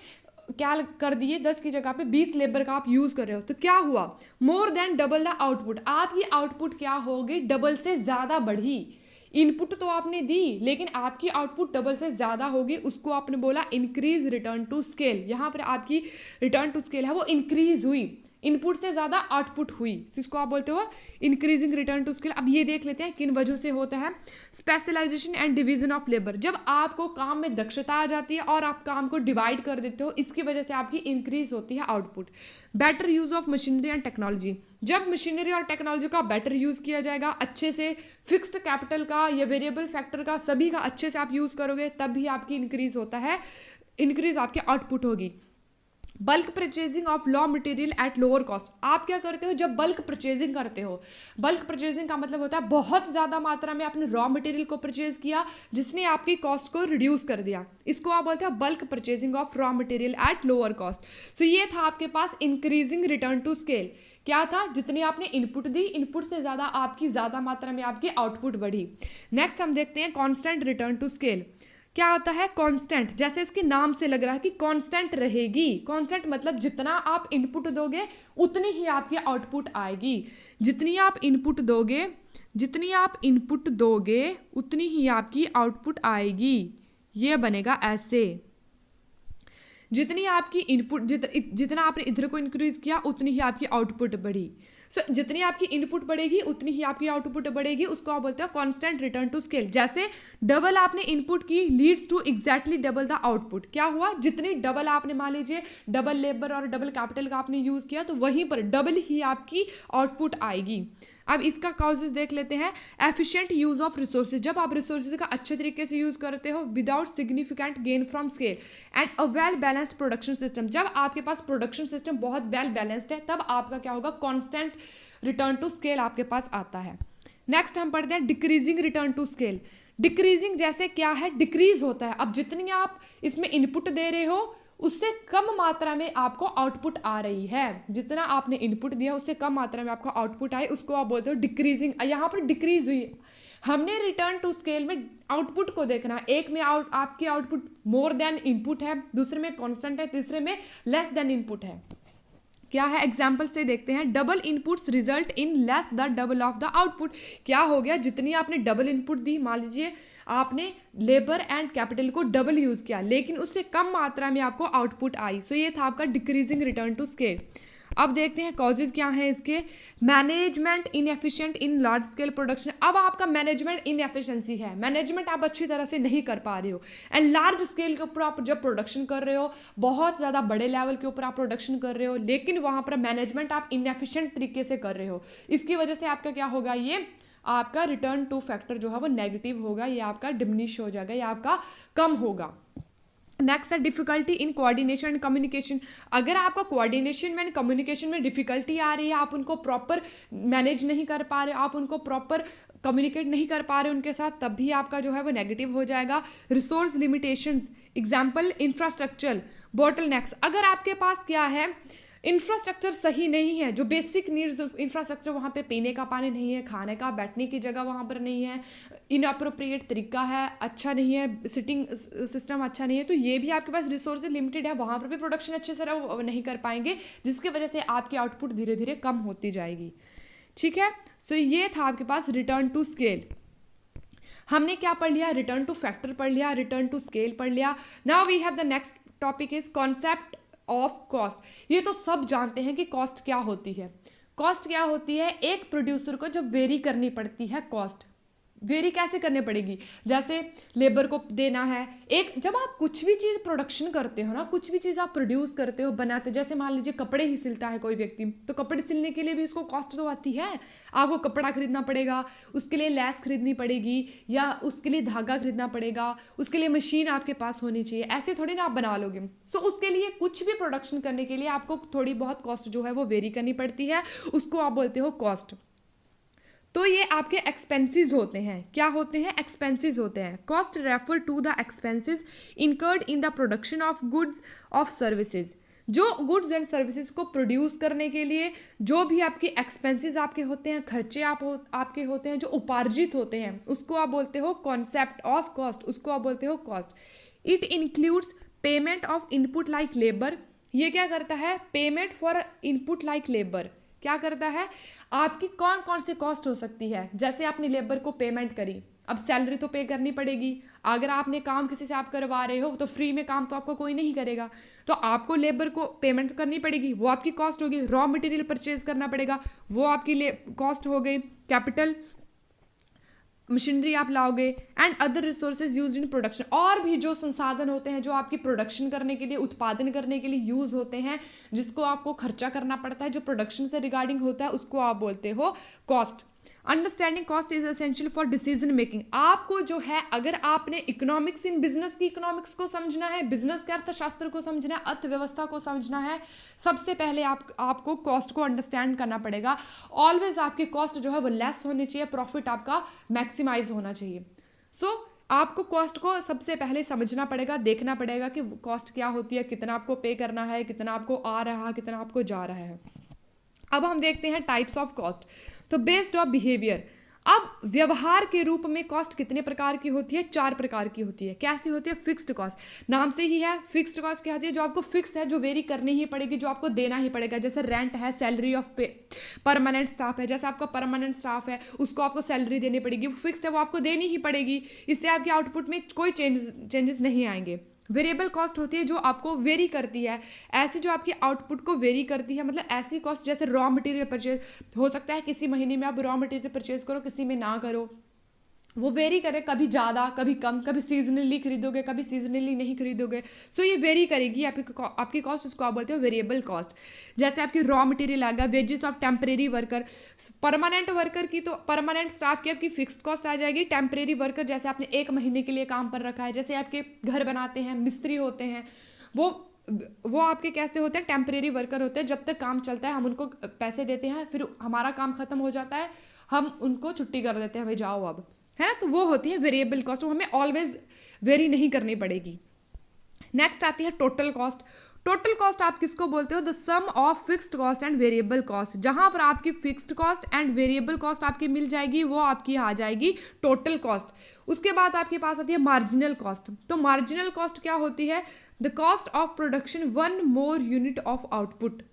क्या कर दिए, 10 की जगह पे 20 लेबर का आप यूज कर रहे हो, तो क्या हुआ, मोर देन डबल द आउटपुट। आपकी आउटपुट क्या होगी, डबल से ज्यादा बढ़ी। इनपुट तो आपने दी लेकिन आपकी आउटपुट डबल से ज्यादा होगी, उसको आपने बोला इंक्रीज रिटर्न टू स्केल। यहाँ पर आपकी रिटर्न टू स्केल है वो इंक्रीज हुई, इनपुट से ज्यादा आउटपुट हुई, तो इसको आप बोलते हो इंक्रीजिंग रिटर्न टू स्केल। अब ये देख लेते हैं किन वजह से होता है। Specialisation and division of labour, जब आपको काम में दक्षता आ जाती है और आप काम को डिवाइड कर देते हो, इसकी वजह से आपकी इंक्रीज होती है output. Better use of machinery and technology, जब मशीनरी और टेक्नोलॉजी का बेटर यूज किया जाएगा, अच्छे से फिक्स्ड कैपिटल का या वेरिएबल फैक्टर का सभी का अच्छे से आप यूज करोगे, तब भी आपकी इंक्रीज होता है, इंक्रीज आपके आउटपुट होगी। Bulk purchasing of raw material at lower cost, आप क्या करते हो जब बल्क परचेजिंग करते हो, बल्क परचेजिंग का मतलब होता है बहुत ज्यादा मात्रा में आपने रॉ मटेरियल को परचेज किया जिसने आपकी कॉस्ट को रिड्यूस कर दिया, इसको आप बोलते हैं bulk purchasing of raw material at lower cost. So ये था आपके पास इंक्रीजिंग रिटर्न टू स्केल। क्या था, जितनी आपने इनपुट दी, इनपुट से ज्यादा आपकी ज्यादा मात्रा में आपकी आउटपुट बढ़ी। नेक्स्ट हम देखते हैं कांस्टेंट रिटर्न टू स्केल। क्या होता है कांस्टेंट, जैसे इसके नाम से लग रहा है कि कांस्टेंट रहेगी। कांस्टेंट मतलब जितना आप इनपुट दोगे उतनी ही आपकी आउटपुट आएगी। जितनी आप इनपुट दोगे उतनी ही आपकी आउटपुट आएगी। ये बनेगा ऐसे, जितनी आपकी इनपुट जितना आपने इधर को इंक्रीज किया उतनी ही आपकी आउटपुट बढ़ी। सो जितनी आपकी इनपुट बढ़ेगी उतनी ही आपकी आउटपुट बढ़ेगी, उसको आप बोलते हैं कांस्टेंट रिटर्न टू स्केल। जैसे डबल आपने इनपुट की leads to exactly double the output. क्या हुआ, जितनी डबल आपने मान लीजिए डबल लेबर और डबल कैपिटल का आपने यूज किया तो वहीं पर डबल ही आपकी आउटपुट आएगी। अब इसका कॉजेज देख लेते हैं। एफिशिएंट यूज ऑफ रिसोर्सेज, जब आप रिसोर्सेज का अच्छे तरीके से यूज करते हो without significant gain from scale, and a well balanced production system, जब आपके पास प्रोडक्शन सिस्टम बहुत वेल बैलेंस्ड है तब आपका क्या होगा, कॉन्स्टेंट रिटर्न टू स्केल आपके पास आता है। नेक्स्ट हम पढ़ते हैं decreasing return to scale. Decreasing जैसे क्या है, डिक्रीज होता है, अब जितनी आप इसमें इनपुट दे रहे हो उससे कम मात्रा में आपको आउटपुट आ रही है, जितना आपने इनपुट दिया उससे कम मात्रा में आपको आउटपुट आई, उसको आप बोलते हो डिक्रीजिंग। यहाँ पर डिक्रीज हुई, हमने रिटर्न टू स्केल में आउटपुट को देखना, एक में आपकी आउटपुट मोर देन इनपुट है, दूसरे में कांस्टेंट है, तीसरे में लेस देन इनपुट है। क्या है, एग्जाम्पल से देखते हैं। Double inputs result in less the double of the output. क्या हो गया, जितनी आपने डबल इनपुट दी, मान लीजिए आपने लेबर एंड कैपिटल को डबल यूज किया लेकिन उससे कम मात्रा में आपको आउटपुट आई, सो ये था आपका डिक्रीजिंग रिटर्न टू स्केल। अब देखते हैं कॉजेज क्या हैं इसके। Management inefficient in large scale production, अब आपका मैनेजमेंट इनएफिशिएंसी है, मैनेजमेंट आप अच्छी तरह से नहीं कर पा रहे हो, एंड लार्ज स्केल के ऊपर आप जब प्रोडक्शन कर रहे हो, बहुत ज़्यादा बड़े लेवल के ऊपर आप प्रोडक्शन कर रहे हो लेकिन वहाँ पर मैनेजमेंट आप इनएफिशिएंट तरीके से कर रहे हो, इसकी वजह से आपका क्या होगा, ये आपका रिटर्न टू फैक्टर जो है वो नेगेटिव होगा, ये आपका डिमिनिश हो जाएगा, ये आपका कम होगा। नेक्स्ट है difficulty in coordination and communication. अगर आपका कोऑर्डिनेशन में कम्युनिकेशन में डिफिकल्टी आ रही है, आप उनको प्रॉपर मैनेज नहीं कर पा रहे, आप उनको प्रॉपर कम्युनिकेट नहीं कर पा रहे उनके साथ, तब भी आपका जो है वो नेगेटिव हो जाएगा। Resource limitations, example infrastructure bottlenecks, अगर आपके पास क्या है, इंफ्रास्ट्रक्चर सही नहीं है, जो बेसिक नीड्स इंफ्रास्ट्रक्चर, वहाँ पे पीने का पानी नहीं है, खाने का बैठने की जगह वहाँ पर नहीं है, इनअप्रोप्रिएट तरीका है, अच्छा नहीं है, सिटिंग सिस्टम अच्छा नहीं है, तो ये भी आपके पास रिसोर्सेज लिमिटेड है, वहाँ पर भी प्रोडक्शन अच्छे से नहीं कर पाएंगे, जिसकी वजह से आपकी आउटपुट धीरे धीरे कम होती जाएगी। ठीक है, सो ये था आपके पास रिटर्न टू स्केल। हमने क्या पढ़ लिया, रिटर्न टू फैक्टर पढ़ लिया, रिटर्न टू स्केल पढ़ लिया। Now we have the next topic is concept of cost. ये तो सब जानते हैं कि कॉस्ट क्या होती है। कॉस्ट क्या होती है, एक प्रोड्यूसर को जब वेरी करनी पड़ती है, कॉस्ट वेरी कैसे करने पड़ेगी, जैसे लेबर को देना है, एक जब आप कुछ भी चीज़ प्रोडक्शन करते हो ना, कुछ भी चीज़ आप प्रोड्यूस करते हो, बनाते हो, जैसे मान लीजिए कपड़े ही सिलता है कोई व्यक्ति, तो कपड़े सिलने के लिए भी उसको कॉस्ट तो आती है, आपको कपड़ा खरीदना पड़ेगा, उसके लिए लैस खरीदनी पड़ेगी, या उसके लिए धागा खरीदना पड़ेगा, उसके लिए मशीन आपके पास होनी चाहिए, ऐसे थोड़ी ना आप बना लोगे। सो उसके लिए कुछ भी प्रोडक्शन करने के लिए आपको थोड़ी बहुत कॉस्ट जो है वो वेरी करनी पड़ती है, उसको आप बोलते हो कॉस्ट। तो ये आपके एक्सपेंसेस होते हैं, क्या होते हैं, एक्सपेंसेस होते हैं। Cost refer to the expenses incurred in the production of goods of services, जो गुड्स एंड सर्विसेज को प्रोड्यूस करने के लिए जो भी आपके एक्सपेंसेस आपके होते हैं, खर्चे आपके होते हैं, जो उपार्जित होते हैं, उसको आप बोलते हो कॉन्सेप्ट ऑफ कॉस्ट, उसको आप बोलते हो cost. It includes payment of input like labour, ये क्या करता है, payment for input like labour क्या करता है, आपकी कौन कौन सी कॉस्ट हो सकती है, जैसे आपने लेबर को पेमेंट करी, अब सैलरी तो पे करनी पड़ेगी, अगर आपने काम किसी से आप करवा रहे हो तो फ्री में काम तो आपको कोई नहीं करेगा, तो आपको लेबर को पेमेंट करनी पड़ेगी, वो आपकी कॉस्ट होगी। रॉ मटेरियल परचेज करना पड़ेगा, वो आपकी कॉस्ट हो गई। कैपिटल मशीनरी आप लाओगे, and other resources use in production, और भी जो संसाधन होते हैं जो आपकी प्रोडक्शन करने के लिए, उत्पादन करने के लिए यूज होते हैं, जिसको आपको खर्चा करना पड़ता है, जो प्रोडक्शन से रिगार्डिंग होता है, उसको आप बोलते हो cost. Understanding cost is essential for decision making, आपको जो है, अगर आपने इकोनॉमिक्स इन बिजनेस की इकोनॉमिक्स को समझना है, बिजनेस के अर्थशास्त्र को समझना है, अर्थव्यवस्था को समझना है, सबसे पहले आपको कॉस्ट को अंडरस्टैंड करना पड़ेगा। ऑलवेज आपकी कॉस्ट जो है वो लेस होनी चाहिए, प्रॉफिट आपका मैक्सिमाइज होना चाहिए। सो आपको कॉस्ट को सबसे पहले समझना पड़ेगा, देखना पड़ेगा कि कॉस्ट क्या होती है, कितना आपको पे करना है, कितना आपको आ रहा है, कितना आपको जा रहा है। अब हम देखते हैं टाइप्स ऑफ कॉस्ट। तो बेस्ड ऑफ बिहेवियर, अब व्यवहार के रूप में कॉस्ट कितने प्रकार की होती है, 4 प्रकार की होती है। कैसी होती है, फिक्स्ड कॉस्ट, नाम से ही है, फिक्स्ड कॉस्ट क्या होती है, जो आपको फिक्स है, जो वेरी करनी ही पड़ेगी, जो आपको देना ही पड़ेगा, जैसे रेंट है, सैलरी ऑफ पे, परमानेंट स्टाफ है, जैसे आपका परमानेंट स्टाफ है उसको आपको सैलरी देनी पड़ेगी, वो फिक्स्ड है, वो आपको देनी ही पड़ेगी, इससे आपके आउटपुट में कोई चेंजेस नहीं आएंगे। वेरिएबल कॉस्ट होती है जो आपको वेरी करती है, ऐसी जो आपकी आउटपुट को वेरी करती है, मतलब ऐसी कॉस्ट जैसे रॉ मटेरियल परचेज हो सकता है, किसी महीने में आप रॉ मटेरियल परचेज करो, किसी में ना करो, वो वेरी करे, कभी ज़्यादा कभी कम, कभी सीजनली खरीदोगे कभी सीजनली नहीं खरीदोगे। सो ये वेरी करेगी आपकी कॉस्ट, उसको आप बोलते हो वेरिएबल कॉस्ट। जैसे आपकी रॉ मटेरियल आ गया, wages of temporary worker, permanent worker की तो परमानेंट स्टाफ की आपकी फिक्स्ड कॉस्ट आ जाएगी। टेम्परेरी वर्कर जैसे आपने 1 महीने के लिए काम पर रखा है, जैसे आपके घर बनाते हैं मिस्त्री होते हैं, वो आपके कैसे होते हैं, टेम्परेरी वर्कर होते हैं। जब तक काम चलता है हम उनको पैसे देते हैं, फिर हमारा काम खत्म हो जाता है, हम उनको छुट्टी कर देते हैं, भाई जाओ अब, है ना। तो वो होती है वेरिएबल कॉस्ट, वो हमें ऑलवेज वेरी नहीं करनी पड़ेगी। नेक्स्ट आती है टोटल कॉस्ट। टोटल कॉस्ट आप किसको बोलते हो, the sum of fixed cost and variable cost. जहां पर आपकी fixed cost and variable cost आपकी मिल जाएगी, वो आपकी आ जाएगी टोटल कॉस्ट। उसके बाद आपके पास आती है मार्जिनल कॉस्ट। तो मार्जिनल कॉस्ट क्या होती है, the cost of production 1 more unit of output.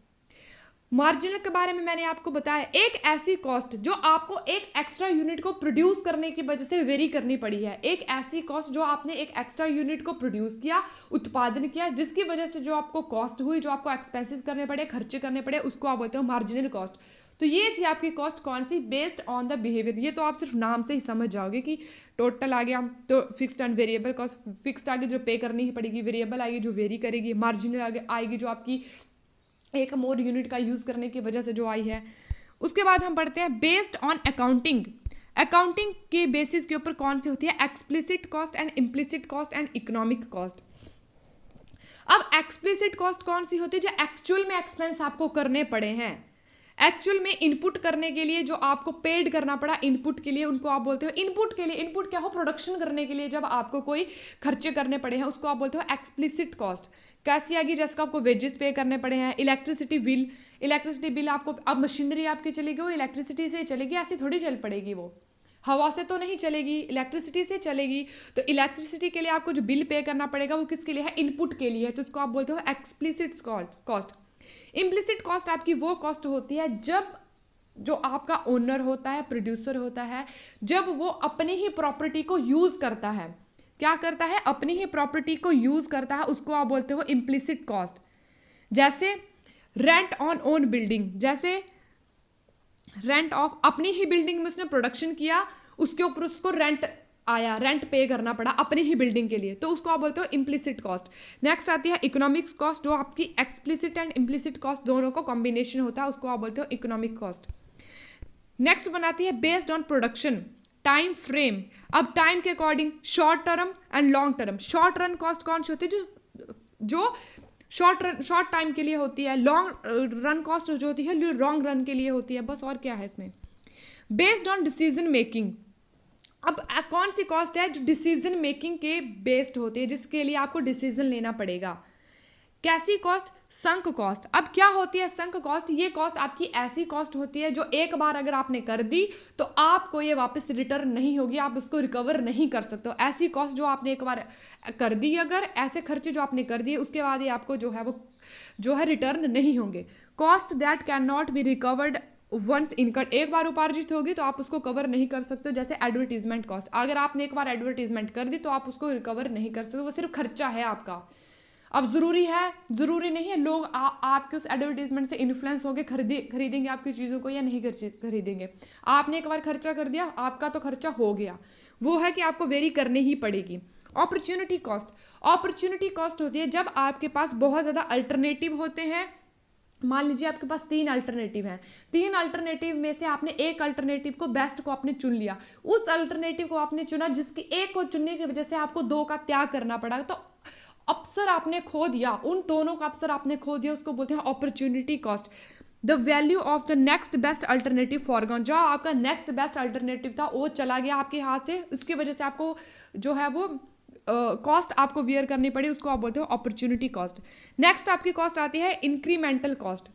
Marginal के बारे में मैंने आपको बताया, एक ऐसी कॉस्ट जो आपको एक एक्स्ट्रा यूनिट को प्रोड्यूस करने की वजह से वेरी करनी पड़ी है। एक ऐसी कॉस्ट जो आपने एक एक्स्ट्रा यूनिट को प्रोड्यूस किया, उत्पादन किया, जिसकी वजह से जो आपको कॉस्ट हुई, जो आपको एक्सपेंसेस करने पड़े, खर्चे करने पड़े, उसको आप बोलते हो मार्जिनल कॉस्ट। तो ये थी आपकी कॉस्ट कौन सी, बेस्ड ऑन द बिहेवियर। ये तो आप सिर्फ नाम से ही समझ जाओगे कि टोटल आ गया, तो fixed and variable cost. Fixed आगे जो पे करनी ही पड़ेगी, वेरिएबल आएगी जो वेरी करेगी, मार्जिनल आगे आएगी जो आपकी एक मोर यूनिट का यूज करने की वजह से जो आई है। उसके बाद हम पढ़ते हैं बेस्ड ऑन अकाउंटिंग। अकाउंटिंग के बेसिस के ऊपर कौन सी होती है, explicit cost and implicit cost and economic cost. अब एक्सप्लिसिट कॉस्ट कौन सी होती है, जो एक्चुअल में एक्सपेंस आपको करने पड़े हैं, एक्चुअल में इनपुट करने के लिए जो आपको पेड करना पड़ा इनपुट के लिए, उनको आप बोलते हो इनपुट के लिए। इनपुट क्या हो, प्रोडक्शन करने के लिए जब आपको कोई खर्चे करने पड़े हैं, उसको आप बोलते हो एक्सप्लिसिट कॉस्ट। कैसी आएगी, जैसे आपको वेजेस पे करने पड़े हैं, इलेक्ट्रिसिटी बिल आपको, अब मशीनरी आपकी चलेगी वो इलेक्ट्रिसिटी से चलेगी, ऐसी थोड़ी चल पड़ेगी, वो हवा से तो नहीं चलेगी, इलेक्ट्रिसिटी से चलेगी। तो इलेक्ट्रिसिटी के लिए आपको जो बिल पे करना पड़ेगा वो किसके लिए है, इनपुट के लिए है, तो इसको आप बोलते हो एक्सप्लिसिट कॉस्ट। इम्प्लिसिट कॉस्ट आपकी वो कॉस्ट होती है जब जो आपका ओनर होता है, प्रोड्यूसर होता है, जब वो अपनी ही प्रॉपर्टी को यूज करता है, क्या करता है, अपनी ही प्रॉपर्टी को यूज करता है, उसको आप बोलते हो इम्प्लिसिट कॉस्ट। जैसे रेंट ऑन ओन बिल्डिंग, जैसे रेंट ऑफ, अपनी ही बिल्डिंग में उसने प्रोडक्शन किया, उसके ऊपर उसको रेंट आया, रेंट पे करना पड़ा अपनी ही बिल्डिंग के लिए, तो उसको आप बोलते हो इम्प्लिसिट कॉस्ट। नेक्स्ट आती है इकोनॉमिक्स कॉस्ट, जो आपकी एक्सप्लिसिट एंड इम्प्लिसिट कॉस्ट दोनों को कॉम्बिनेशन होता है, उसको आप बोलते हो इकोनॉमिक कॉस्ट। नेक्स्ट बनाती है based on production time frame. अब टाइम के according short term and long term. Short run cost कौन सी होती है, जो शॉर्ट टाइम के लिए होती है, लॉन्ग रन कॉस्ट जो होती है लॉन्ग रन के लिए होती है, बस। और क्या है इसमें, बेस्ड ऑन डिसीजन मेकिंग। अब कौन सी कॉस्ट है जो डिसीजन मेकिंग के बेस्ड होती है, जिसके लिए आपको डिसीजन लेना पड़ेगा। कैसी कॉस्ट, संक कॉस्ट। अब क्या होती है संक कॉस्ट, ये कॉस्ट आपकी ऐसी कॉस्ट होती है जो एक बार अगर आपने कर दी तो आपको ये वापस रिटर्न नहीं होगी, आप उसको रिकवर नहीं कर सकते हो। ऐसी कॉस्ट जो आपने एक बार कर दी, अगर ऐसे खर्चे जो आपने कर दिए उसके बाद ये आपको जो है वो जो है रिटर्न नहीं होंगे। Cost that can not be recovered once incurred, एक बार उपार्जित होगी तो आप उसको कवर नहीं कर सकते हो। जैसे एडवर्टीजमेंट कॉस्ट, अगर आपने एक बार एडवर्टीजमेंट कर दी तो आप उसको रिकवर नहीं कर सकते, वो सिर्फ खर्चा है आपका। अब ज़रूरी नहीं है लोग आपके उस एडवर्टीजमेंट से इन्फ्लुएंस होकर खरीदेंगे आपकी चीज़ों को या नहीं खरीदेंगे। आपने एक बार खर्चा कर दिया, आपका तो खर्चा हो गया, वो है कि आपको वेरी करनी ही पड़ेगी। अपॉर्चुनिटी कॉस्ट, अपॉर्चुनिटी कॉस्ट होती है जब आपके पास बहुत ज़्यादा अल्टरनेटिव होते हैं। मान लीजिए आपके पास 3 अल्टरनेटिव हैं, 3 अल्टरनेटिव में से आपने एक अल्टरनेटिव को बेस्ट को आपने चुन लिया, उस अल्टरनेटिव को आपने चुना जिसकी एक को चुनने की वजह से आपको 2 का त्याग करना पड़ा, तो अवसर आपने खो दिया, उन दोनों का अवसर आपने खो दिया, उसको बोलते हैं opportunity cost. The value of the next best alternative foregone, जो आपका नेक्स्ट बेस्ट अल्टरनेटिव था वो चला गया आपके हाथ से, उसकी वजह से आपको जो है वो कॉस्ट आपको वियर करनी पड़ी, उसको आप बोलते हो अपॉर्चुनिटी कॉस्ट। नेक्स्ट आपकी कॉस्ट आती है इंक्रीमेंटल कॉस्ट।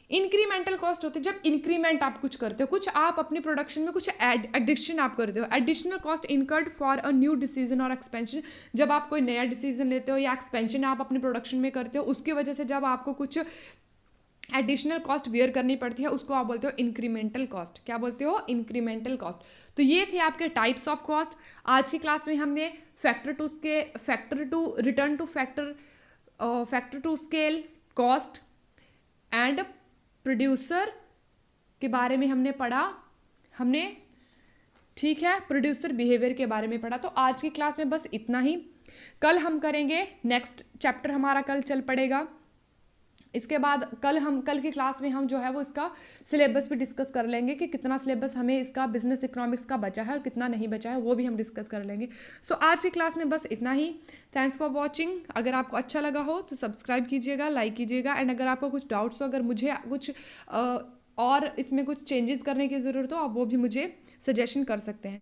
इंक्रीमेंटल कॉस्ट होती है जब इंक्रीमेंट आप कुछ करते हो, कुछ आप अपनी प्रोडक्शन में कुछ एडिशन आप करते हो। Additional cost incurred for a new decision और एक्सपेंशन, जब आप कोई नया डिसीजन लेते हो या एक्सपेंशन आप अपनी प्रोडक्शन में करते हो, उसकी वजह से जब आपको कुछ एडिशनल कॉस्ट वियर करनी पड़ती है, उसको आप बोलते हो इंक्रीमेंटल कॉस्ट। क्या बोलते हो, इंक्रीमेंटल कॉस्ट। तो ये थे आपके टाइप्स ऑफ कॉस्ट। आज की क्लास में हमने factor to scale, cost and producer के बारे में हमने पढ़ा। हमने ठीक है, प्रोड्यूसर बिहेवियर के बारे में पढ़ा। तो आज की क्लास में बस इतना ही। कल हम करेंगे नेक्स्ट चैप्टर, हमारा कल चल पड़ेगा। इसके बाद कल की क्लास में हम जो है वो इसका सिलेबस भी डिस्कस कर लेंगे कि कितना सिलेबस हमें इसका बिजनेस इकोनॉमिक्स का बचा है और कितना नहीं बचा है, वो भी हम डिस्कस कर लेंगे। सो आज की क्लास में बस इतना ही। Thanks for watching. अगर आपको अच्छा लगा हो तो सब्सक्राइब कीजिएगा, लाइक कीजिएगा, एंड अगर आपको कुछ डाउट्स हो, अगर मुझे कुछ और इसमें कुछ चेंजेस करने की ज़रूरत हो, आप वो भी मुझे सजेशन कर सकते हैं।